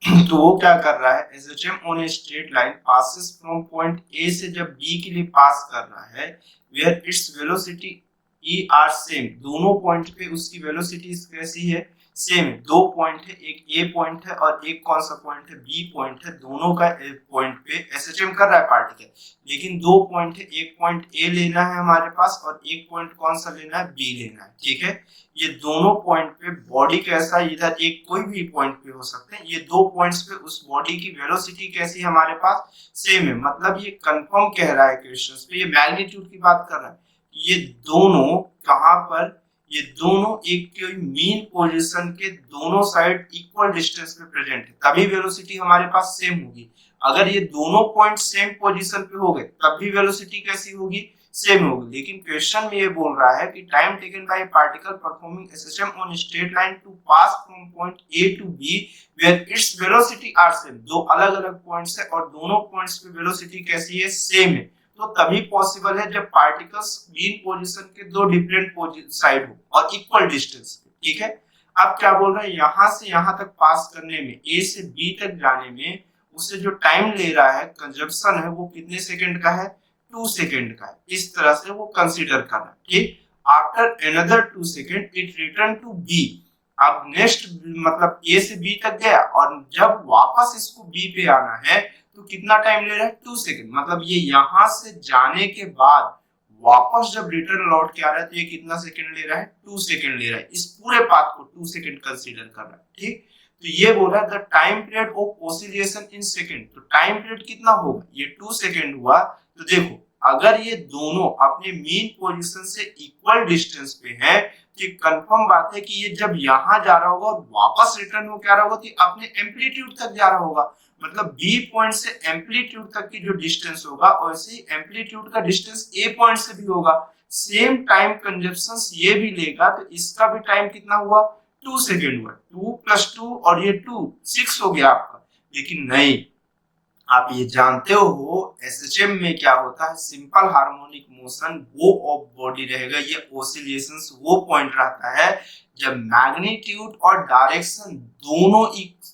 तो वो क्या कर रहा है, SHM on a straight line passes from point A से जब बी के लिए पास कर रहा है, where its velocities are same, दोनों पॉइंट पे उसकी वेलोसिटी कैसी है, सेम है। दो पॉइंट है, एक ए पॉइंट है और एक कौन सा पॉइंट है, बी पॉइंट है। दोनों का पॉइंट पे एसएचएम कर रहा है पार्टिकल, लेकिन दो पॉइंट है, एक पॉइंट ए लेना है हमारे पास और एक पॉइंट कौन सा लेना है, बी लेना है। ठीक है, ये दोनों पॉइंट पे बॉडी कैसा, इधर एक कोई भी पॉइंट पे हो सकते हैं, ये दो पॉइंट्स पे उस बॉडी की वेलोसिटी कैसी हमारे पास, सेम है। मतलब ये कंफर्म कह रहा है क्वेश्चन पे, ये मैग्नीट्यूड की बात कर रहा है। ये दोनों कहां पर, ये दोनों एक मीन पोजीशन के दोनों साइड इक्वल डिस्टेंस पे प्रेजेंट है, तभी वेलोसिटी हमारे पास सेम होगी। अगर ये दोनों पॉइंट सेम पोजीशन पे हो गए तब भी वेलोसिटी कैसी होगी, सेम होगी। लेकिन क्वेश्चन में ये बोल रहा है कि time taken by particle performing SHM on straight line to pass from point A to B where its velocity are same, दो अलग अलग पॉइंट्स है और दोनों पॉइंट्स पे वेलोसिटी कैसी है, सेम है। तो तभी पॉसिबल है जब पार्टिकल्स मीन पोजीशन के दो डिफरेंट साइड हो और इक्वल डिस्टेंस पे। ठीक है, अब क्या बोल रहे हैं, यहां से यहां तक पास करने में, ए से बी तक जाने में उसे जो टाइम ले रहा है, कंजप्शन है, वो कितने सेकंड का है, 2 सेकंड का है। इस तरह से वो कंसीडर करना। ठीक, after another 2 second it return to B. अब नेक्स्ट मतलब ए से बी तक गया और जब वापस इसको बी पे आना है तो कितना टाइम ले रहा है, 2 सेकंड। मतलब ये यहां से जाने के बाद वापस जब रिटर्न लौट के आ रहा है तो ये कितना सेकंड ले रहा है, 2 सेकंड ले रहा है। इस पूरे पाथ को 2 सेकंड कंसीडर कर रहा है। ठीक, तो ये बोल रहा है the time period of oscillation in second. तो टाइम पीरियड कितना होगा, ये 2 सेकंड हुआ। तो देखो अगर ये दोनों अपने मीन पोजीशन से इक्वल डिस्टेंस पे है तो कंफर्म बात है कि ये जब यहां जा रहा होगा और वापस रिटर्न हो क्या रहा होगा तो अपने एम्पलीट्यूड तक जा रहा होगा। मतलब बी पॉइंट से एम्पलीट्यूड तक की जो डिस्टेंस होगा वैसे ही एम्पलीट्यूड का डिस्टेंस ए पॉइंट से भी होगा। सेम टाइम कंजप्शन ये भी लेगा तो इसका भी टाइम कितना हुआ, 2 सेकंड हुआ। 2 + 2 और ये 2 6 हो गया आपका। लेकिन नहीं, आप ये जानते हो एसएचएम में क्या होता है, सिंपल हार्मोनिक मोशन वो ऑफ बॉडी रहेगा, ये ऑसिलेशंस वो पॉइंट रहता है जब मैग्नीट्यूड और डायरेक्शन दोनों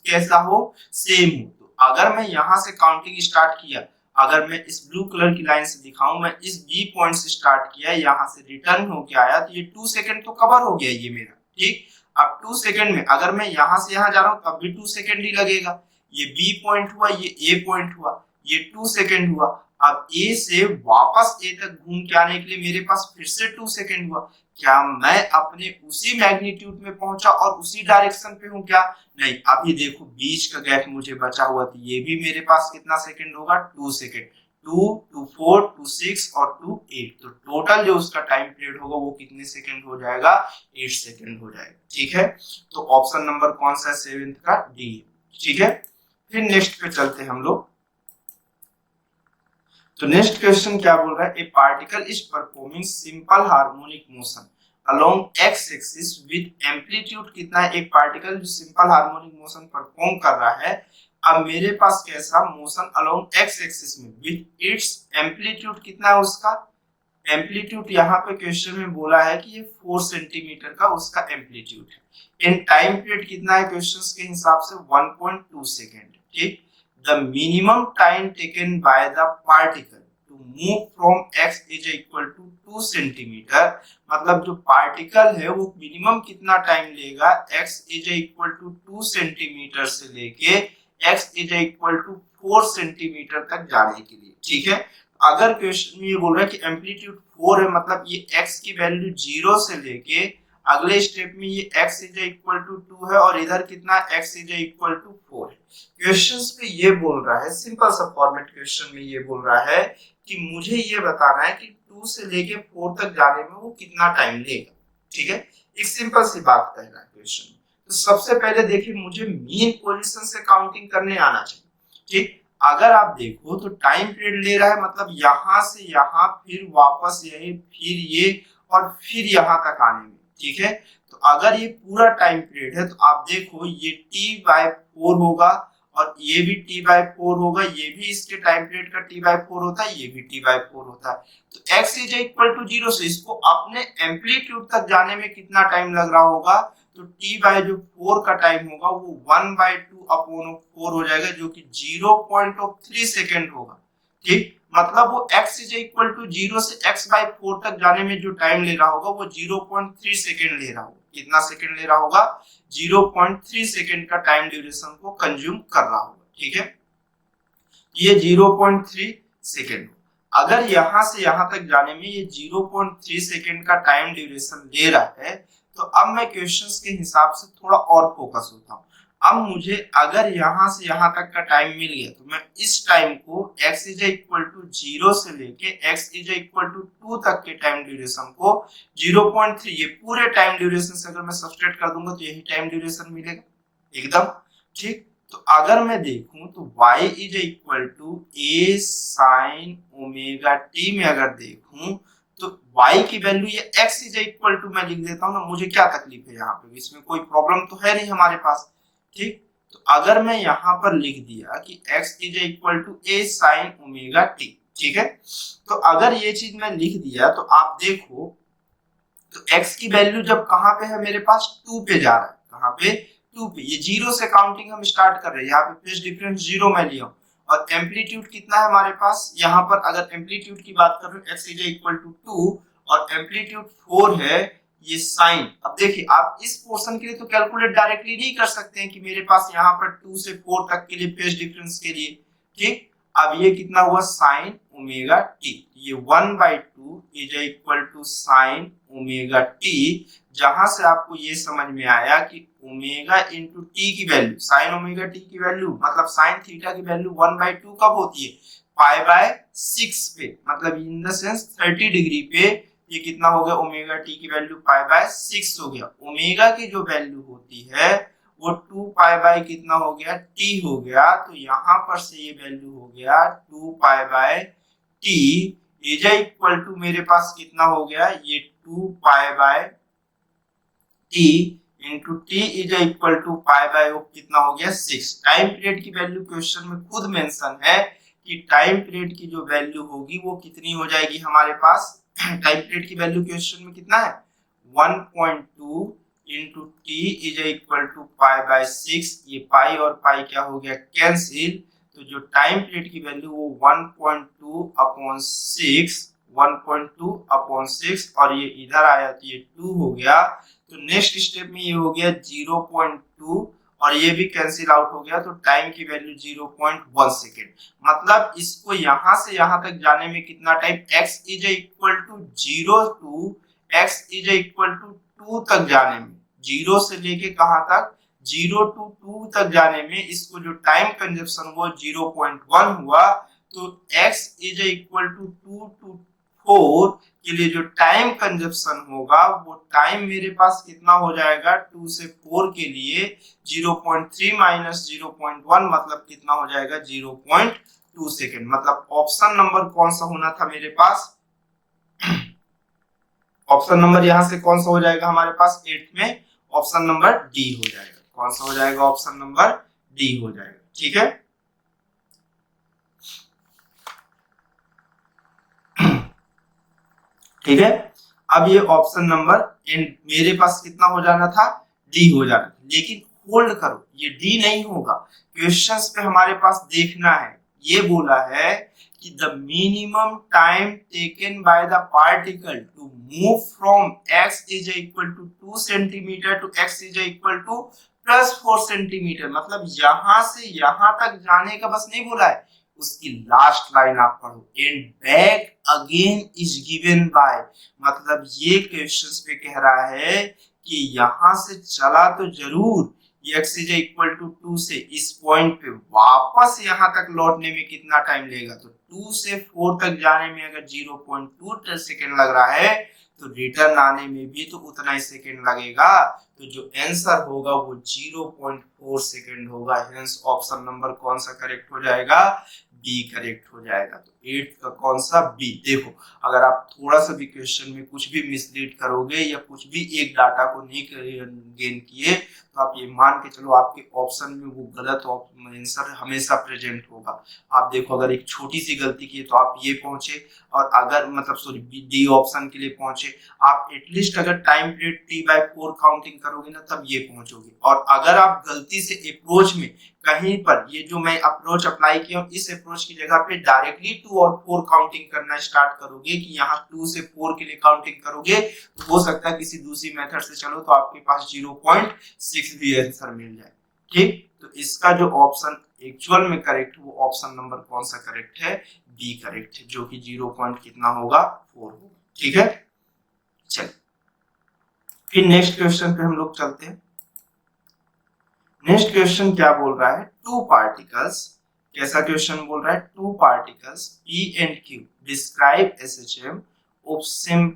कैसा हो, सेम हो। तो अगर मैं यहां से काउंटिंग स्टार्ट किया, अगर मैं इस ब्लू कलर की लाइन से दिखाऊं, मैं इस बी पॉइंट से स्टार्ट किया, यहां से रिटर्न होके आया तो ये 2 सेकंड तो कवर हो गया ये मेरा। ठीक, अब 2 सेकंड में अगर मैं यहां से यहां जा रहा हूं तब भी 2 सेकंड ही लगेगा। ये बी पॉइंट हुआ, ये ए पॉइंट हुआ, ये 2 सेकंड हुआ। अब ए से वापस ए तक घूम के आने के लिए मेरे पास फिर से 2 सेकंड हुआ। क्या मैं अपने उसी मैग्नीट्यूड में पहुंचा और उसी डायरेक्शन पे हूं क्या, नहीं। अभी देखो बीच का गैप मुझे बचा हुआ था, ये भी मेरे पास कितना सेकंड होगा, 2 सेकंड। 2 2 4 2 6 और 2 8, तो टोटल जो उसका टाइम पीरियड होगा वो कितने सेकंड हो जाएगा, 8 सेकंड हो जाएगा। ठीक है, तो ऑप्शन नंबर कौन सा है, 7th का डी। ठीक है, फिर नेक्स्ट पे चलते हैं हम लोग। तो नेक्स्ट क्वेश्चन क्या बोल रहा है, ए particle is performing simple harmonic motion along x axis with amplitude कितना है। एक पार्टिकल जो सिंपल हार्मोनिक मोशन परफॉर्म कर रहा है, अब मेरे पास कैसा मोशन अलोंग एक्स एक्सिस में विद इट्स एम्पलीट्यूड कितना है, उसका एम्पलीट्यूड यहाँ पे क्वेश्चन में बोला है कि ये 4 सेंटीमीटर का उसका एम्पलीट्यूड है। इन टाइम पीरियड कितना है क्वेश्चंस के हिसाब से, 1.2 सेकेंड। ठीक, the minimum time taken by the particle to move from x is equal to 2 centimetre. मतलब जो पार्टिकल है वो मिनिमम कितना टाइम लेगा, x is equal to 2 centimetre से लेके x is equal to 4 centimetre तक जाने के लिए। ठीक है, अगर क्वेश्चन में ये बोल रहा है कि एम्पलीट्यूड 4 है, मतलब ये x की वैल्यू 0 से लेके अगले स्टेप में ये x इज इक्वल टू 2 है और इधर कितना x इज इक्वल टू 4 है। क्वेश्चंस में ये बोल रहा है, सिंपल सा फॉर्मेट क्वेश्चन में ये बोल रहा है कि मुझे ये बताना है कि 2 से लेके 4 तक जाने में वो कितना टाइम लेगा। ठीक है, एक सिंपल सी बात कह रहा है क्वेश्चन। तो सबसे पहले देखिए मुझे मीन पोजीशन से काउंटिंग करने आना चाहिए। ठीक, अगर आप देखो तो टाइम पीरियड ले रहा है, मतलब यहां से यहां, फिर वापस यही, फिर ये और फिर यहां तक आने में। ठीक है, तो अगर ये पूरा टाइम पीरियड है तो आप देखो ये t/4 होगा और ये भी t/4 होगा, ये भी इसके टाइम पीरियड का t/4 होता है, ये भी t/4 होता है। तो x इज इक्वल टू 0 से इसको अपने एम्पलीट्यूड तक जाने में कितना टाइम लग रहा होगा, तो t/4 का टाइम होगा वो 1/2/4 हो जाएगा, जो कि 0.3 सेकेंड होगा। ठीक, मतलब वो x इज इक्वल टू 0 से x/4 तक जाने में जो टाइम ले रहा होगा वो 0.3 सेकेंड ले रहा होगा। कितना सेकेंड ले रहा होगा, 0.3 सेकेंड का टाइम ड्यूरेशन को कंज्यूम कर रहा होगा। ठीक है, ये 0.3 सेकेंड। अगर यहां से यहां तक जाने में ये 0.3 सेकेंड का टाइम ड्यूरेशन ले रहा है, तो अब मैं क्वेश्चंस के हिसाब से थोड़ा और फोकस होता हूं। अब मुझे अगर यहां से यहां तक का टाइम मिल गया तो मैं इस टाइम को x इज इक्वल टू 0 से लेके x इज इक्वल टू 2 तक के टाइम ड्यूरेशन को 0.3, ये पूरे टाइम ड्यूरेशन से अगर मैं सब्सट्रैक्ट कर दूंगा तो यही टाइम ड्यूरेशन मिलेगा एकदम। ठीक, तो अगर मैं देखूं तो y is equal to a sin omega t में अगर देखूं तो y की वैल्यू ये x इज इक्वल टू मैं लिख देता हूं ना, मुझे क्या तकलीफ है यहाँ पे, इसमें कोई प्रॉब्लम तो है नहीं हमारे पास। ठीक, तो अगर मैं यहाँ पर लिख दिया कि x is equal to a sin omega t, ठीक है। तो अगर ये चीज मैं लिख दिया तो आप देखो, तो x की वैल्यू जब कहां पे है मेरे पास 2 पे जा रहा है, कहां पे 2 पे, ये जीरो से काउंटिंग हम स्टार्ट कर रहे हैं, यहाँ पे फेज डिफरेंस जीरो मैं लिया हूं, और एम्पलीट्यूड कितना है हमारे पास, यहाँ पर अगर एम्पलीट्यूड की बात कर रहे हो x इज इक्वल टू 2 और एम्पलीट्यूड 4 है, ये साइन। अब देखिए आप इस पोर्शन के लिए तो कैलकुलेट डायरेक्टली नहीं कर सकते हैं कि मेरे पास यहाँ पर 2 से 4 तक के लिए फेज डिफरेंस के लिए, ठीक। अब ये कितना हुआ साइन ओमेगा टी, ये 1/2 is equal to sine omega T, जहां से आपको ये समझ में आया कि ओमेगा इंटू टी की वैल्यू, साइन ओमेगा टी की वैल्यू मतलब साइन थीटा की वैल्यू 1/2 कब होती है, पाई बाय 6 पे, मतलब इन द सेंस 30 डिग्री पे ये कितना हो गया, ओमेगा टी की वैल्यू पाई बाय 6 हो गया। ओमेगा की जो वैल्यू होती है वो 2 पाई बाय कितना हो गया, टी हो गया, तो यहां पर से ये वैल्यू हो गया 2 pi by T is equal to मेरे पास कितना हो गया, ये 2 pi by T into T is equal to pi by कितना हो गया 6। टाइम पीरियड की वैल्यू क्वेश्चन में खुद मेंशन है कि टाइम पीरियड की जो वैल्यू होगी वो कितनी हो जाएगी हमारे पास, टाइम पीरियड की वैल्यू क्वेश्चन में कितना है 1.2 into T is equal to pi by 6, ये पाई और पाई क्या हो गया कैंसिल, तो जो टाइम पीरियड की वैल्यू वो 1.2 अपॉन 6, 1.2 अपॉन 6 और ये इधर आया तो ये 2 हो गया, तो नेक्स्ट स्टेप में ये हो गया 0.2 और ये भी कैंसिल आउट हो गया, तो टाइम की वैल्यू 0.1 सेकेंड। मतलब इसको यहां से यहां तक जाने में कितना time, x is equal to 0 to x is equal to 2 तक जाने में, 0 से लेके कहां तक 0 टू 2 तक जाने में इसको जो टाइम कंजप्शन वो 0.1 हुआ, तो x is equal to 2 to 4 के लिए जो टाइम कंजप्शन होगा वो टाइम मेरे पास कितना हो जाएगा, 2 से 4 के लिए 0.3 माइनस 0.1 मतलब कितना हो जाएगा 0.2 सेकेंड। मतलब ऑप्शन नंबर कौन सा होना था मेरे पास, ऑप्शन नंबर यहां से कौन सा हो जाएगा हमारे पास 8th में, ऑप्शन नंबर डी हो जाएगा। कौन सा हो जाएगा, ऑप्शन नंबर डी हो जाएगा, ठीक है। ठीक है, अब ये ऑप्शन नंबर मेरे पास कितना हो जाना था, डी हो जाना, लेकिन होल्ड करो ये डी नहीं होगा, क्वेश्चंस पे हमारे पास देखना है, ये बोला है कि the minimum time taken by the particle to move from x is equal to 2 centimetre to x is equal to plus 4 centimetre, मतलब यहां से यहां तक जाने का बस नहीं बोला है, उसकी लास्ट लाइन आप पढ़ो, and back again is given by, मतलब ये क्वेश्चंस पे कह रहा है कि यहां से चला तो जरूर, x इज इक्वल टू 2 से इस पॉइंट पे वापस यहां तक लौटने में कितना टाइम लगेगा, तो 2 से 4 तक जाने में अगर 0.2 सेकेंड लग रहा है तो रिटर्न आने में भी तो उतना ही सेकेंड लगेगा, तो जो आंसर होगा वो 0.4 सेकेंड होगा, हेंस ऑप्शन नंबर कौन सा करेक्ट हो जाएगा, बी करेक्ट हो जाएगा। तो 8th का कौन सा, बी। देखो अगर आप थोड़ा सा भी क्वेश्चन में कुछ भी मिसलीड करोगे या कुछ भी एक डाटा को नहीं गेन किए तो आप ये मान के चलो आपके ऑप्शन में वो गलत आंसर हमेशा प्रेजेंट होगा। आप देखो अगर एक छोटी सी गलती की तो आप ये पहुंचे, और अगर मतलब सॉरी डी ऑप्शन के लिए पहुंचे, आप एटलीस्ट अगर टाइम पीरियड t/4 काउंटिंग करोगे ना तब ये पहुंचोगे, और अगर आप गलती से अप्रोच में कहीं पर ये जो मैं अप्रोच अप्लाई किया हूं इस अप्रोच की जगह पे डायरेक्टली 2 और 4 काउंटिंग करना स्टार्ट करोगे कि यहाँ 2 से 4 के लिए काउंटिंग करोगे, तो हो सकता है किसी दूसरी मेथड से चलो तो आपके पास 0.6 भी आंसर मिल जाए, ठीक। तो इसका जो ऑप्शन एक्चुअल में करेक्ट वो ऑप्शन नंबर कौन सा करेक्ट है, बी करेक्ट है, जो कि 0 कितना होगा 4 होगा, ठीक है। चलिए फिर नेक्स्ट क्वेश्चन पे हम लोग चलते हैं। नेक्स्ट क्वेश्चन क्या बोल रहा है, टू पार्टिकल्स, कैसा क्वेश्चन बोल रहा है, two particles P and Q describe SHM of same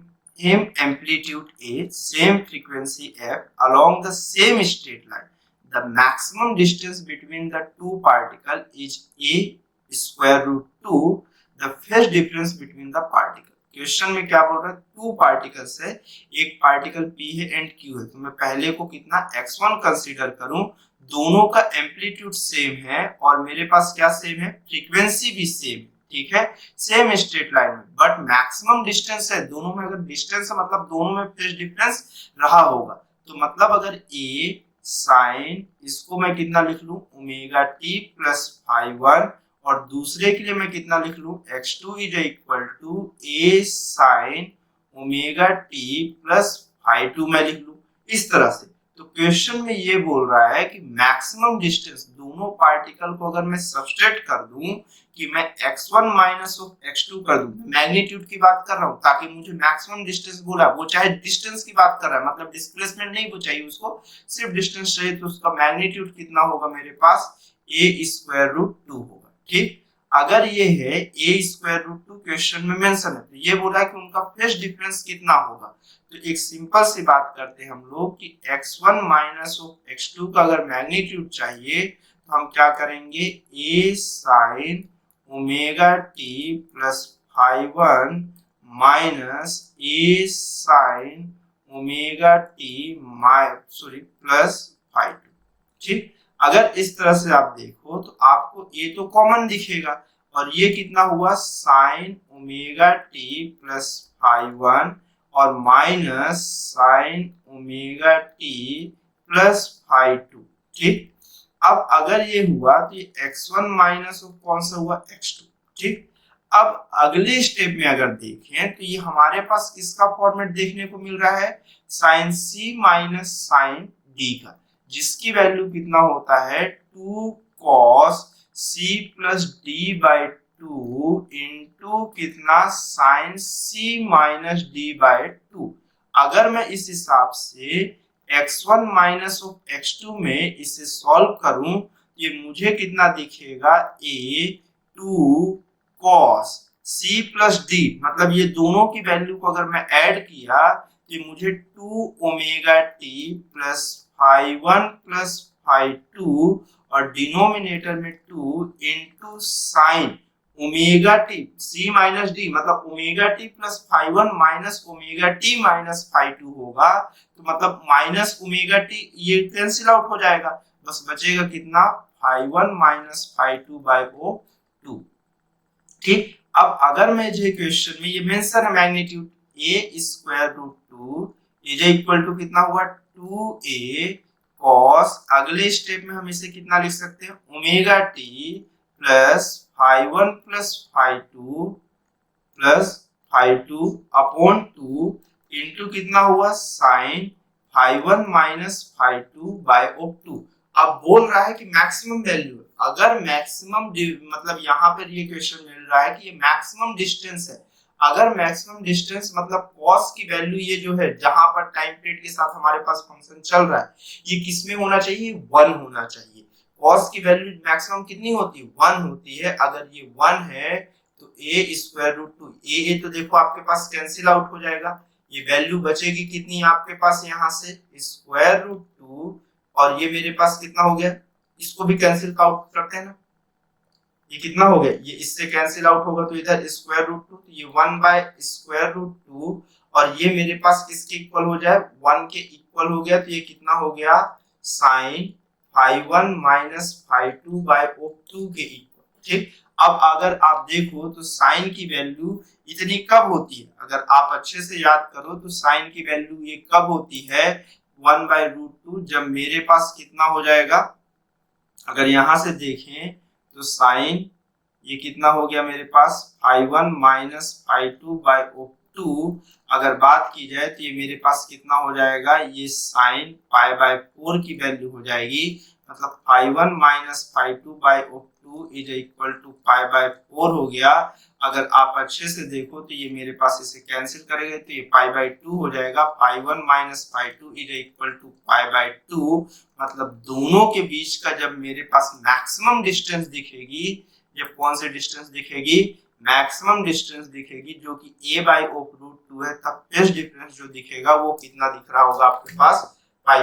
amplitude A, same frequency F along the same straight line. The maximum distance between the two particles is A square root 2, the phase difference between the particle. Question में क्या बोल रहा है, two particles है, एक particle P है and Q है, तो मैं पहले को कितना x1 कंसीडर करूं, दोनों का एम्पलीट्यूड सेम है और मेरे पास क्या सेम है, फ्रीक्वेंसी भी सेम है, ठीक है, सेम स्ट्रेट लाइन में, बट मैक्सिमम डिस्टेंस है दोनों में। अगर डिस्टेंस है मतलब दोनों में फेज डिफरेंस रहा होगा, तो मतलब अगर a साइन, इसको मैं कितना लिख लूं, omega T plus phi one, और दूसरे के लिए मैं कितना लिख लूं, x2 is equal to a sine omega T plus phi two मैं लिख लूं इस तरह से। तो क्वेश्चन में ये बोल रहा है कि मैक्सिमम डिस्टेंस दोनों पार्टिकल को अगर मैं सब्सट्रैक्ट कर दूं कि मैं x1 माइनस ऑफ x2 कर दूं, मैग्नीट्यूड की बात कर रहा हूं, ताकि मुझे मैक्सिमम डिस्टेंस बोला, वो चाहे डिस्टेंस की बात कर रहा है, मतलब डिस्प्लेसमेंट नहीं वो चाहिए उसको, सिर्फ डिस्टेंस चाहिए, तो उसका मैग्नीट्यूड कितना होगा मेरे पास, a स्क्वायर रूट 2 होगा। ठीक, अगर ये है a स्क्वायर रूट 2 क्वेश्चन में मेंशन है, तो ये बोला कि उनका फेज डिफरेंस कितना होगा। तो एक सिंपल सी बात करते हैं हम लोग कि x1 माइनस ऑफ x2 का अगर मैग्नीट्यूड चाहिए तो हम क्या करेंगे, a sine omega T plus phi one minus a sine omega T plus phi two. ठीक, अगर इस तरह से आप देखो तो आपको ये तो कॉमन दिखेगा, और ये कितना हुआ, sine omega T plus phi one और minus sine omega T plus phi two. ठीक, अब अगर ये हुआ तो ये x1 माइनस कौन सा हुआ, x2। ठीक, अब अगले स्टेप में अगर देखें तो ये हमारे पास किसका फॉर्मेट देखने को मिल रहा है, sine c minus sine d का, जिसकी वैल्यू कितना होता है 2 cos c plus d by 2 into कितना sine c minus D by 2। अगर मैं इस हिसाब से x1 माइनस ऑफ x2 में इसे सॉल्व करूं, ये मुझे कितना दिखेगा, a 2 cos c plus d, मतलब ये दोनों की वैल्यू को अगर मैं ऐड किया तो ये मुझे 2 omega T plus phi one plus phi two, और डिनोमिनेटर में 2 into sine omega t c minus d, मतलब omega T plus phi one minus omega t minus phi two होगा, तो मतलब माइनस ओमेगा टी ये कैंसिल आउट हो जाएगा, बस बचेगा कितना, phi one minus phi two by oh two. ठीक, अब अगर मैं जो क्वेश्चन में ये मेंशन है magnitude a square root 2 is equal to कितना हुआ, 2a cos, अगले स्टेप में हम इसे कितना लिख सकते हैं, omega T plus phi one plus phi two upon 2 into कितना हुआ, sine phi one minus phi two by of 2। अब बोल रहा है कि मैक्सिमम वैल्यू, अगर मैक्सिमम मतलब यहाँ पर ये क्वेश्चन मिल रहा है कि ये मैक्सिमम डिस्टेंस है, अगर मैक्सिमम डिस्टेंस मतलब cos की वैल्यू ये जो है जहां पर टाइम पीरियड के साथ हमारे पास फंक्शन चल रहा है, ये किसमें होना चाहिए, 1 होना चाहिए। cos की वैल्यू मैक्सिमम कितनी होती है, 1 होती है। अगर ये 1 है तो a स्क्वायर रूट 2, a तो देखो आपके पास कैंसिल आउट हो जाएगा, ये वैल्यू बचेगी कितनी आपके पास, यहाँ से स्क्वायर रूट 2, और ये मेरे पास कितना हो गया, इसको भी कैंसिल आउट करते हैं ना, ये कितना हो गया, ये इससे कैंसिल आउट होगा तो इधर स्क्वायर रूट 2, तो ये 1 बाय स्क्वायर रूट 2, और ये मेरे पास किसके इक्वल हो जाए, 1 के इक्वल हो गया, तो ये कितना हो गया, sine phi one minus phi two by of 2 के इक्वल। ठीक, अब अगर आप देखो तो साइन की वैल्यू इतनी कब होती है, अगर आप अच्छे से याद करो तो साइन की वैल्यू ये कब होती है, 1 बाय रूट 2, जब मेरे पास कितना हो जाएगा, अगर यहां से देखें तो साइन ये कितना हो गया मेरे पास, phi one minus phi two by of 2, अगर बात की जाए तो ये मेरे पास कितना हो जाएगा, ये साइन पाई बाय 4 की वैल्यू हो जाएगी, मतलब phi one minus phi two by of 2 is equal to pi by 4 हो गया। अगर आप अच्छे से देखो तो ये मेरे पास इसे कैंसिल करेंगे तो ये पाई बाय 2 हो जाएगा, pi one minus pi two is equal to pi by 2, मतलब दोनों के बीच का जब मेरे पास मैक्सिमम डिस्टेंस दिखेगी, जब कौन सी डिस्टेंस दिखेगी, मैक्सिमम डिस्टेंस दिखेगी जो कि a बाय ऑफ रूट 2 है, तब फेज डिफरेंस जो दिखेगा वो कितना दिख रहा होगा आपके पास, पाई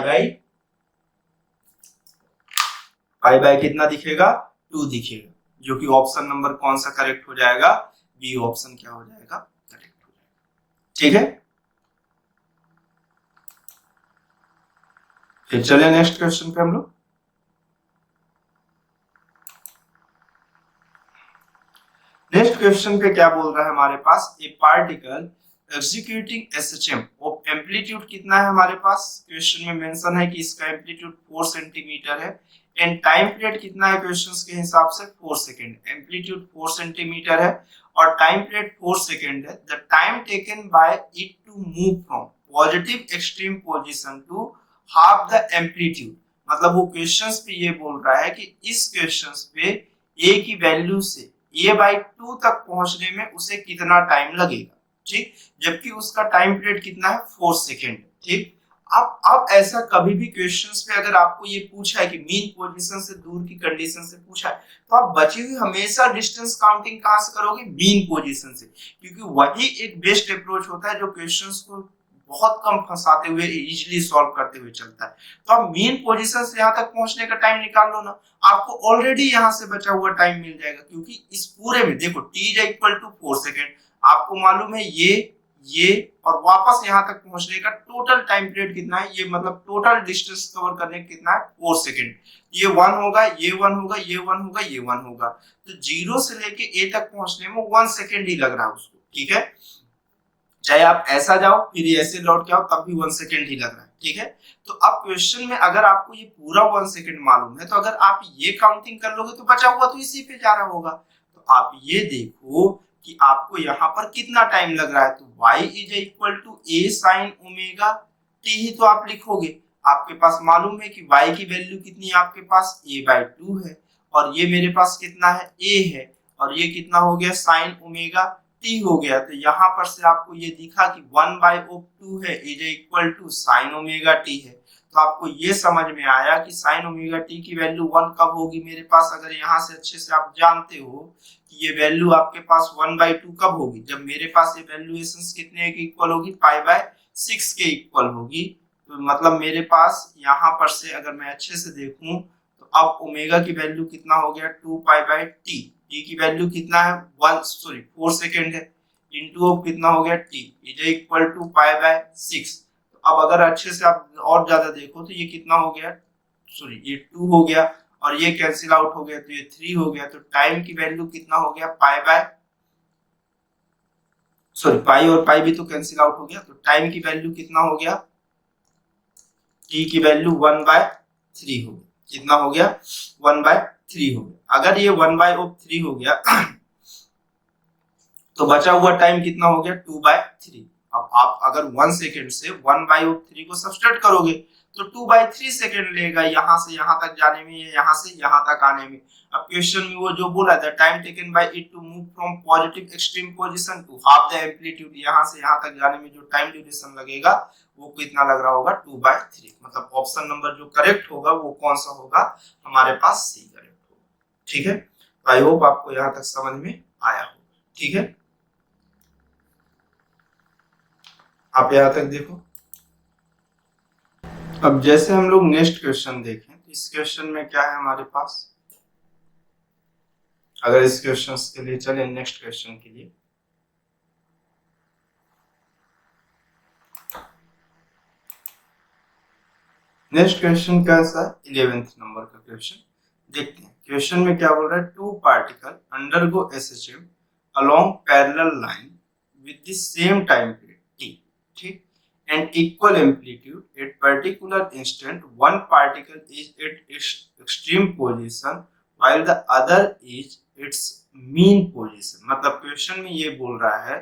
बाय कितना दिखेगा, 2 दिखेगा, जो कि ऑप्शन नंबर कौन सा करेक्ट हो जाएगा, बी ऑप्शन क्या हो जाएगा, करेक्ट हो जाएगा। ठीक है, फिर चलिए नेक्स्ट क्वेश्चन पे हम लोग। नेक्स्ट नेक्स्ट क्वेश्चन पे क्या बोल रहा है हमारे पास, a particle executing SHM of amplitude कितना है हमारे पास, क्वेश्चन में मेंशन है कि इसका एम्पलीट्यूड 4 सेंटीमीटर है एंड टाइम पीरियड कितना है क्वेश्चंस के हिसाब से 4 सेकंड, एम्पलीट्यूड 4 सेंटीमीटर है और टाइम पीरियड 4 सेकंड है। The time taken by it to move from positive extreme position to half the amplitude, मतलब वो क्वेश्चंस पे ये बोल रहा है कि इस क्वेश्चंस पे ए की वैल्यू से a/2 तक पहुंचने में उसे कितना टाइम लगेगा, ठीक, जबकि उसका टाइम पीरियड कितना है 4 सेकंड, ठीक। अब ऐसा कभी भी क्वेश्चंस पे अगर आपको ये पूछा है कि मीन पोजीशन से दूर की कंडीशन से पूछा है, तो आप बची हुई हमेशा डिस्टेंस काउंटिंग कहां से करोगे, मीन पोजीशन से, क्योंकि वही एक बेस्ट अप्रोच होता है जो क्वेश्चंस को बहुत कम फंसाते हुए इजीली सॉल्व करते हुए चलता है। तो आप मीन पोजीशन से यहाँ तक पहुंचने का टाइम निकाल लो ना, आपको ऑलरेडी यहाँ से बचा हुआ टाइम मिल जाएगा, क्योंकि इस पूरे में देखो t is equal to 4 second, आपको मालूम है ये और वापस यहाँ तक पहुंचने का टोटल टाइम पीरियड कितना है, ये मतलब टोटल डिस्टेंस कवर करने का कितना है 4 सेकेंड। ये 1 होगा, ये 1 होगा, ये 1 होगा, ये 1 होगा, तो 0 से लेके a तक पहुंचने में 1 सेकेंड ही लग रहा है उसको, ठीक है। चाहे आप ऐसा जाओ फिर ऐसे लौट के आओ तब भी 1 सेकेंड ही लग रहा है, ठीक है। तो अब क्वेश्चन में अगर आपको ये पूरा 1 सेकेंड मालूम है, तो अगर आप ये काउंटिंग कर लोगे तो बचा हुआ तो इसी पे जा रहा होगा। तो आप ये देखो कि आपको यहाँ पर कितना टाइम लग रहा है, तो y is equal to a sin omega t ही तो आप लिखोगे। आपके पास मालूम है कि y की वैल्यू कितनी है, आपके पास a/2 है और ये मेरे पास कितना है a है और ये कितना हो गया sin ओमेगा t हो गया। तो यहाँ पर से आपको ये दिखा कि 1/2 है is equal to sin omega t है। तो आपको ये समझ में आया कि sin ओमेगा t की वैल्यू 1 कब होगी मेरे पास, अगर यहाँ से अच्छे से आप जानते हो कि ये वैल्यू आपके पास 1/2 कब होगी, जब मेरे पास ये वैल्यूएशंस कितने के इक्वल होगी, π/6 के इक्वल होगी। तो मतलब मेरे पास यहाँ पर से अगर मैं अच्छे से देखूं तो अब ओमेगा की वैल्यू कितना हो गया 2π/t, t की वैल्यू कितना है 4 सेकेंड है, इंटू ऑफ कितना हो गया t इज इक्वल टू π/6। तो अब अगर अच्छे से आप और ज्यादा देखो तो ये कितना हो गया, ये 2 हो गया और ये कैंसिल आउट हो गया तो ये 3 हो गया। तो टाइम की वैल्यू कितना हो गया पाई और पाई भी तो कैंसिल आउट हो गया, तो टाइम की वैल्यू कितना हो गया, t की वैल्यू 1/3 हो गया, कितना हो गया 1/3 हो गया। अगर ये 1/3 हो गया तो बचा हुआ टाइम कितना हो गया 2/3। अब आप अगर 1 सेकेंड से 1/3 को सब्सट्रैक्ट करोगे तो 2/3 सेकेंड लेगा यहाँ से यहाँ तक जाने में, यहाँ से यहाँ तक आने में। अब क्वेश्चन में वो जो बोला था time taken by it to move from positive extreme position to half the amplitude, यहाँ से यहाँ तक जाने में जो टाइम ड्यूरेशन लगेगा वो कितना लग रहा होगा 2/3। मतलब ऑप्शन नंबर जो करेक्ट होगा वो कौन सा होगा, हमारे पास सी करेक्ट होगा, ठीक है। तो आई होप आपको यहाँ तक समझ में आया होगा, ठीक है। आप यहाँ तक देखो। अब जैसे हम लोग नेक्स्ट क्वेश्चन देखें, इस क्वेश्चन में क्या है हमारे पास, अगर इस क्वेश्चन के लिए चले नेक्स्ट क्वेश्चन के लिए, नेक्स्ट क्वेश्चन कैसा है 11th नंबर का क्वेश्चन देखते हैं। क्वेश्चन में क्या बोल रहा है, two particle undergo SHM along parallel line with the same time period t, ठीक, and equal amplitude at particular instant, one particle is at its extreme position while the other is its mean position। मतलब question में ये बोल रहा है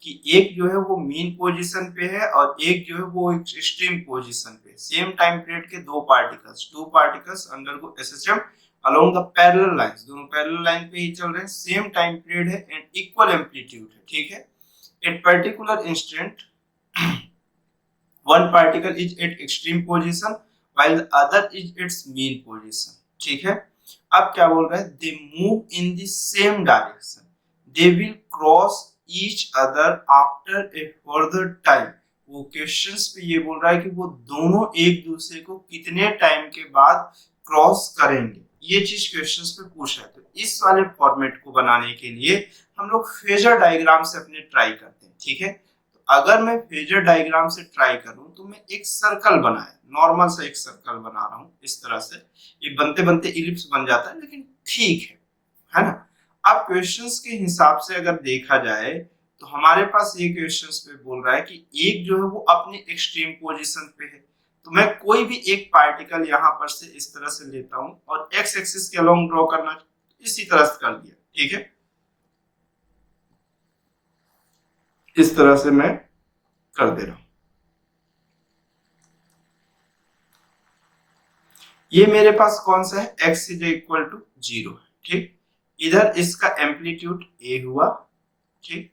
कि एक जो है वो मीन पोजीशन पे है और एक जो है वो एक्सट्रीम पोजीशन पे, सेम टाइम पीरियड के two particles undergo SHM along the parallel lines, दोनों पैरेलल लाइन पे ही चल रहे हैं, सेम टाइम पीरियड है एंड इक्वल एम्पलीट्यूड है, ठीक है। At particular instant one particle is at extreme position while the other is its mean position, ठीक है। अब क्या बोल रहा है, they move in the same direction, they will cross each other after a further time। वो questions पे ये बोल रहा है कि वो दोनों एक दूसरे को कितने टाइम के बाद क्रॉस करेंगे, ये चीज क्वेश्चंस पे पूछ रहा है। तो इस वाले फॉर्मेट को बनाने के लिए हम लोग फेजर डायग्राम से अपने ट्राई करते हैं, ठीक है। अगर मैं फेजर डायग्राम से ट्राई करूं तो मैं एक सर्कल बनाया, नॉर्मल सा एक सर्कल बना रहा हूं इस तरह से, ये बनते बनते इलिप्स बन जाता है लेकिन ठीक है ना। अब क्वेश्चंस के हिसाब से अगर देखा जाए तो हमारे पास ये क्वेश्चंस पे बोल रहा है कि एक जो है वो अपनी एक्सट्रीम पोजीशन पे है, तो मैं कोई भी एक पार्टिकल यहाँ पर से इस तरह से लेता हूं और एक्स एक्सिस के अलोंग ड्रॉ करना, इसी तरह से कर दिया। ठीक है, इस तरह से मैं कर दे रहा हूं। ये मेरे पास कौन सा है, x इज इक्वल टू 0 है। ठीक, इधर इसका एम्पलीट्यूड a हुआ। ठीक,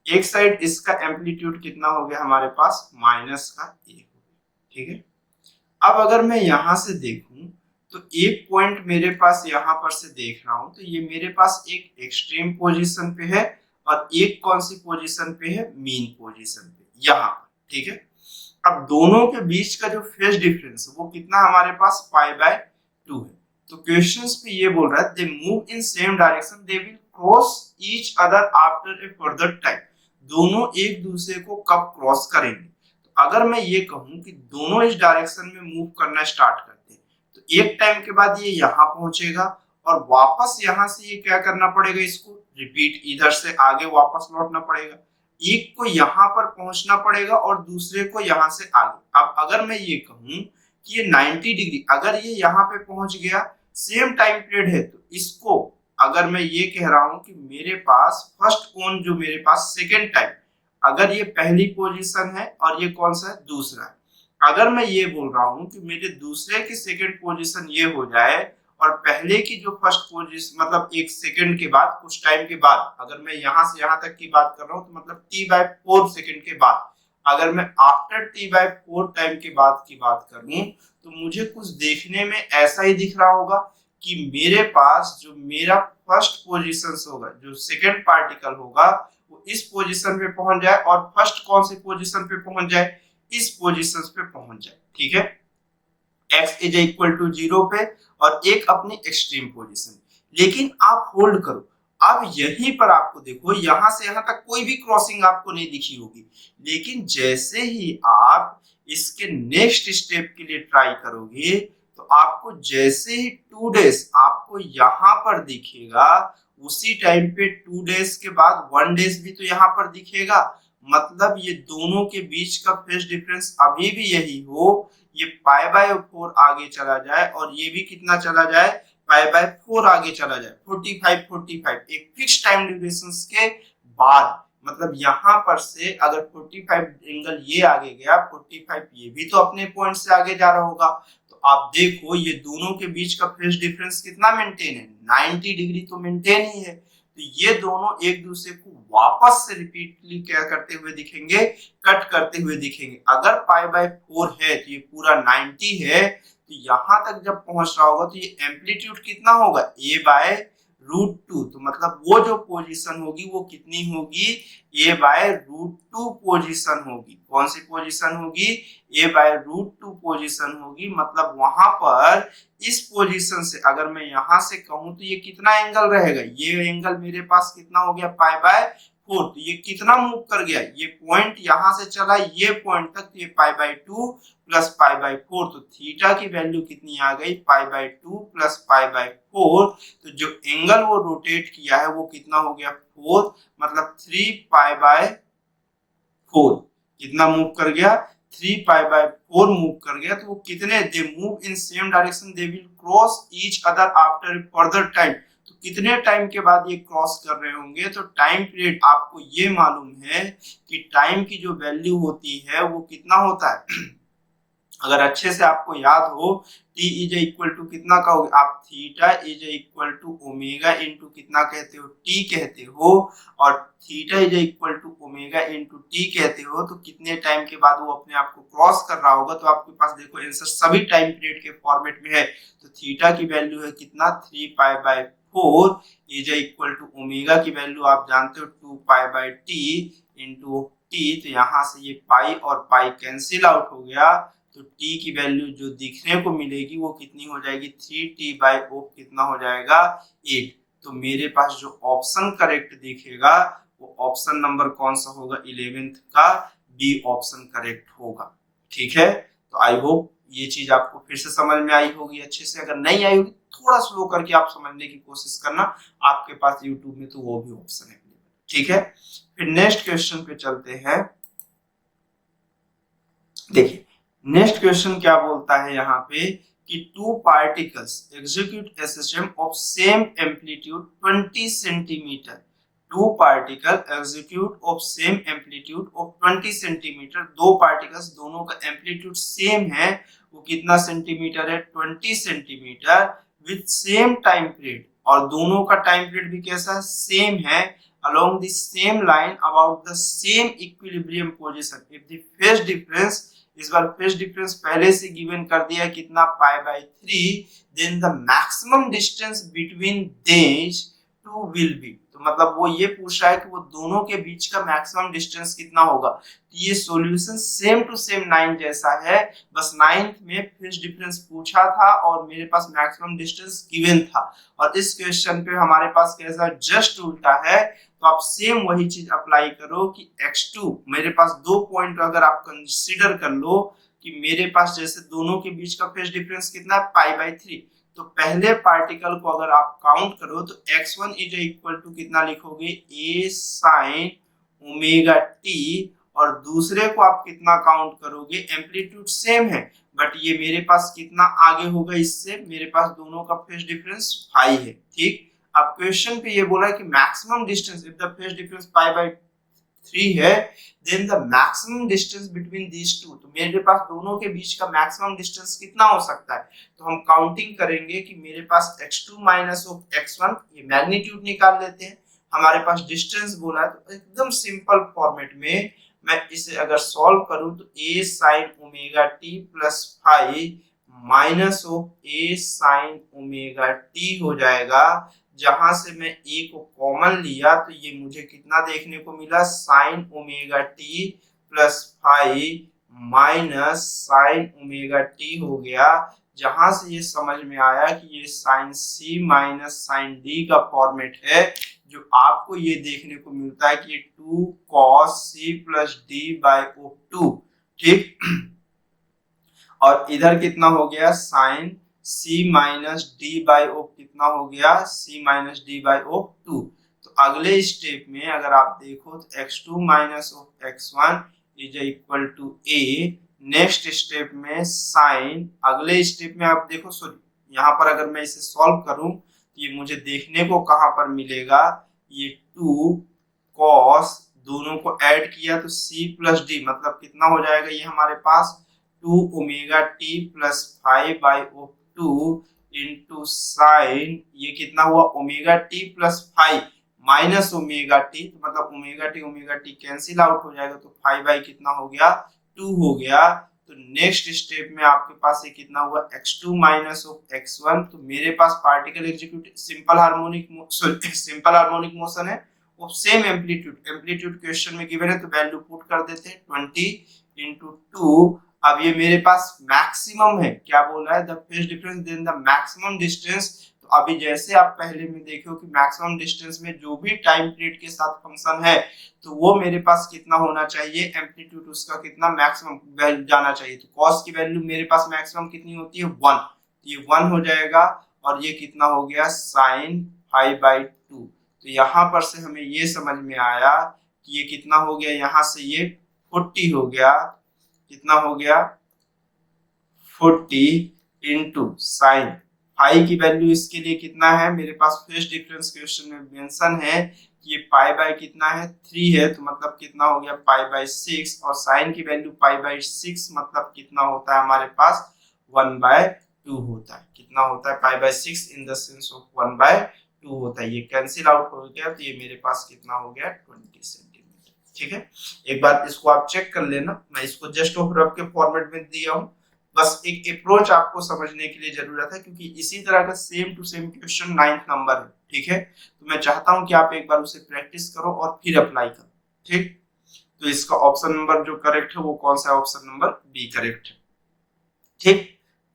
एक साइड इसका एम्पलीट्यूड कितना हो गया हमारे पास, माइनस का a हो गया। ठीक है, अब अगर मैं यहां से देखूं तो एक पॉइंट मेरे पास यहां पर से देख रहा हूं, तो ये मेरे पास एक एक्सट्रीम पोजीशन पे है और एक कौन सी पोजीशन पे है, मीन पोजीशन पे यहां पर। ठीक है, अब दोनों के बीच का जो फेज डिफरेंस है वो कितना हमारे पास π/2 है। तो क्वेश्चंस पे ये बोल रहा है they move in same direction, they will cross each other after a further time. दोनों एक दूसरे को कब क्रॉस करेंगे, तो अगर मैं ये कहूं कि दोनों इस डायरेक्शन में मूव करना स्टार्ट करते हैं तो एक टाइम के बाद ये यहाँ पहुंचेगा और वापस यहाँ से ये क्या करना पड़ेगा, इसको रिपीट इधर से आगे वापस लौटना पड़ेगा। एक को यहाँ पर पहुंचना पड़ेगा और दूसरे को यहाँ से आगे। अब अगर मैं ये कहूं कि ये 90 डिग्री, अगर ये यहाँ पे पहुंच गया, सेम टाइम पीरियड है, तो इसको अगर मैं ये कह रहा हूं कि मेरे पास फर्स्ट कोण जो मेरे पास सेकेंड टाइम, अगर ये पहली पोजीशन है और ये कौन सा है, दूसरा है, अगर मैं ये बोल रहा हूं कि मेरे दूसरे की सेकेंड पोजीशन ये हो जाए और पहले की जो फर्स्ट पोजीशन, मतलब एक सेकंड के बाद, कुछ टाइम के बाद, अगर मैं यहां से यहां तक की बात कर रहा हूं तो मतलब t/4 सेकंड के बाद, अगर मैं आफ्टर t/4 टाइम के बाद की बात करूं तो मुझे कुछ देखने में ऐसा ही दिख रहा होगा कि मेरे पास जो मेरा फर्स्ट पोजीशन होगा, जो सेकंड पार्टिकल होगा, वो इस पोजीशन पे पहुंच जाए और फर्स्ट कौन सी पोजीशन पे पहुंच जाए, इस पोजीशन पे पहुंच जाए। ठीक है, x इज इक्वल टू 0 पे और एक अपनी एक्सट्रीम पोजीशन। लेकिन आप होल्ड करो, अब यहीं पर आपको देखो यहां से यहां तक कोई भी क्रॉसिंग आपको नहीं दिखी होगी, लेकिन जैसे ही आप इसके नेक्स्ट स्टेप के लिए ट्राई करोगे तो आपको जैसे ही 2 डेज आपको यहां पर दिखेगा, उसी टाइम पे 2 डेज के बाद 1 डेज भी तो यहां पर दिखेगा। मतलब ये दोनों के बीच का फेज डिफरेंस अभी भी यही हो, ये π/4 आगे चला जाए और ये भी कितना चला जाए, π/4 आगे चला जाए, 45 एक फिक्स टाइम ड्यूरेशन के बाद। मतलब यहाँ पर से अगर 45 एंगल ये आगे गया, 45 ये भी तो अपने पॉइंट से आगे जा रहा होगा, तो आप देखो ये दोनों के बीच का फेज डिफरेंस कितना मेंटेन है, 90 डिग्री तो मेंटेन ही है। तो ये दोनों एक दूसरे को वापस से रिपीटली क्या करते हुए दिखेंगे, कट करते हुए दिखेंगे। अगर π/4 है तो ये पूरा 90 है, तो यहां तक जब पहुंच रहा होगा तो ये एम्पलीट्यूड कितना होगा, a/√2। तो मतलब वो जो पोजीशन होगी वो कितनी होगी, a/√2 पोजीशन होगी। कौन सी पोजीशन होगी, a/√2 पोजीशन होगी। मतलब वहां पर इस पोजीशन से अगर मैं यहां से कहूं तो ये कितना एंगल रहेगा, ये एंगल मेरे पास कितना हो गया, π/4। तो ये कितना मूव कर गया, ये पॉइंट यहां से चला ये पॉइंट तक, तो ये π/2 प्लस π/4, तो थीटा की वैल्यू कितनी आ गई, π/2 प्लस π/4। तो जो एंगल वो रोटेट किया है वो कितना हो गया, 4, मतलब 3π/4 कितना मूव कर गया, 3π/4 मूव कर गया। तो वो कितने, they move in same direction, they will cross each other after further time. तो कितने टाइम के बाद ये क्रॉस कर रहे होंगे, तो टाइम पीरियड आपको ये मालूम है कि टाइम की जो वैल्यू होती है वो कितना होता है अगर अच्छे से आपको याद हो, t इज इक्वल टू कितना कहोगे आप, theta is equal to omega into कितना कहते हो, t कहते हो, और theta is equal to omega into t कहते हो। तो कितने टाइम के बाद वो अपने आप को क्रॉस कर रहा होगा, तो आपके पास देखो आंसर सभी टाइम पीरियड के फॉर्मेट में है। तो थीटा की वैल्यू है कितना, 3π/4 इज इक्वल टू ओमेगा की वैल्यू आप जानते हो 2π/t इंटू t। तो यहाँ से ये पाई और पाई कैंसिल आउट हो गया, तो t की वैल्यू जो दिखने को मिलेगी वो कितनी हो जाएगी, 3t/4 कितना हो जाएगा, 8। तो मेरे पास जो ऑप्शन करेक्ट दिखेगा वो ऑप्शन नंबर कौन सा होगा, 11th का बी ऑप्शन करेक्ट होगा। ठीक है, तो आई होप ये चीज आपको फिर से समझ में आई होगी अच्छे से। अगर नहीं आई होगी थोड़ा स्लो करके आप समझने की कोशिश करना, आपके पास यूट्यूब में तो वो भी ऑप्शन है, ठीक है। फिर नेक्स्ट क्वेश्चन पे चलते हैं। देखिए नेक्स्ट क्वेश्चन क्या बोलता है यहाँ पे कि two particles execute a system of same amplitude 20 centimetre. Two particle execute of same amplitude of 20 centimetre. दो पार्टिकल्स दोनों का एम्पलीट्यूड सेम है, वो कितना सेंटीमीटर है, 20 centimetre, with same time period, और दोनों का टाइम पीरियड भी कैसा सेम है, along the same line about the same equilibrium position if the phase difference, इस बार फेज डिफरेंस पहले से गिवन कर दिया कितना π/3, then the maximum distance between these two will be. तो मतलब वो ये पूछ रहा है कि वो दोनों के बीच का मैक्सिमम डिस्टेंस कितना होगा। तो ये सॉल्यूशन सेम टू सेम 9 जैसा है, बस 9th में फेज डिफरेंस पूछा था और मेरे पास मैक्सिमम डिस्टेंस गिवन था, और इस क्वेश्चन पे हमारे पास कैसा जस्ट उल्टा है। तो आप सेम वही चीज अप्लाई करो कि x2, मेरे पास 2 पॉइंट अगर आप कंसीडर कर लो कि मेरे पास जैसे दोनों के बीच का फेज डिफरेंस कितना है π/3, तो पहले पार्टिकल को अगर आप काउंट करो तो x1 इज इक्वल टू कितना लिखोगे, a sin ओमेगा t, और दूसरे को आप कितना काउंट करोगे, एम्पलीट्यूड सेम है बट ये मेरे पास कितना आगे होगा इससे, मेरे पास दोनों का फेज डिफरेंस 5 है, ठीक। अब क्वेश्चन पे ये बोला है कि maximum distance if the phase difference π/3 है, then the maximum distance between these two. तो मेरे पास दोनों के बीच का मैक्सिमम डिस्टेंस कितना हो सकता है, तो हम काउंटिंग करेंगे कि मेरे पास x2 माइनस ऑफ x1, ये मैग्नीट्यूड निकाल लेते हैं, हमारे पास डिस्टेंस बोला है, तो एकदम सिंपल फॉर्मेट में मैं इसे अगर सॉल्व करूं तो a sin omega t plus 5 minus of a sin omega t हो जाएगा। जहां से मैं a को कॉमन लिया तो ये मुझे कितना देखने को मिला, sine omega t plus 5 minus sine omega t हो गया। जहां से ये समझ में आया कि ये sine c minus sine d का फॉर्मेट है, जो आपको ये देखने को मिलता है कि ये 2 cos c plus d by 2, ठीक। और इधर कितना हो गया, sine c minus D by of कितना हो गया, c minus D by of 2। तो अगले स्टेप में अगर आप देखो तो x2 minus of x1 is equal to a। Next step में साइन, अगले स्टेप में आप देखो, सॉरी यहाँ पर अगर मैं इसे सॉल्व करूं तो ये मुझे देखने को कहां पर मिलेगा, ये 2 cos, दोनों को ऐड किया तो c प्लस d, मतलब कितना हो जाएगा, ये हमारे पास 2 omega t plus 5 by of 2 into sign, ये कितना हुआ omega t plus 5 minus omega t, तो मतलब ओमेगा t कैंसिल आउट हो जाएगा, तो 5 बाई कितना हो गया, 2 हो गया। तो नेक्स्ट स्टेप में आपके पास ये कितना हुआ, x2 माइनस ऑफ x1, तो मेरे पास particle execute simple harmonic motion है of same amplitude, amplitude question में गिवन है तो वैल्यू पुट कर देते हैं 20 इंटू 2। अब ये मेरे पास मैक्सिमम है, क्या बोल रहा है, the phase difference then the maximum distance. तो अभी जैसे आप पहले में देखो कि मैक्सिमम डिस्टेंस में जो भी टाइम पीरियड के साथ फंक्शन है तो वो मेरे पास कितना होना चाहिए, एम्पलीट्यूड उसका कितना मैक्सिमम वैल्यू जाना चाहिए। तो कॉस की वैल्यू मेरे पास मैक्सिमम कितनी होती है, 1, तो ये 1 हो जाएगा, और ये कितना हो गया, साइन 5/2। तो यहाँ पर से हमें ये समझ में आया कि ये कितना हो गया, यहाँ से ये 40 हो गया, कितना हो गया 40 इंटू साइन 5 की वैल्यू इसके लिए कितना है, मेरे पास फेज डिफरेंस क्वेश्चन में मेंशन है कि ये पाई बाय कितना है, 3 है, तो मतलब कितना हो गया π/6, और साइन की वैल्यू π/6 मतलब कितना होता है हमारे पास 1/2 होता है, कितना होता है π/6 इन द सेंस ऑफ 1/2 होता है। ये कैंसिल आउट हो गया, तो ये मेरे पास कितना हो गया 20 सेंटीमीटर, ठीक है। एक बार इसको आप चेक कर लेना, मैं इसको जस्ट ऑफ रफ के फॉर्मेट में दिया हूँ, बस एक अप्रोच आपको समझने के लिए जरूरत है, क्योंकि इसी तरह का same to same question 9th number है, ठीक है। तो मैं चाहता हूं कि आप एक बार उसे प्रैक्टिस करो और फिर अप्लाई करो, ठीक। तो इसका ऑप्शन नंबर जो करेक्ट है वो कौन सा, ऑप्शन नंबर बी करेक्ट है, ठीक।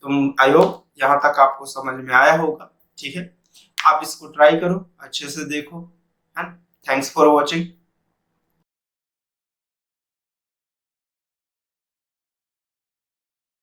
तो आई होप यहाँ तक आपको समझ में आया होगा, ठीक है। आप इसको ट्राई करो, अच्छे से देखो, एंड थैंक्स फॉर वॉचिंग।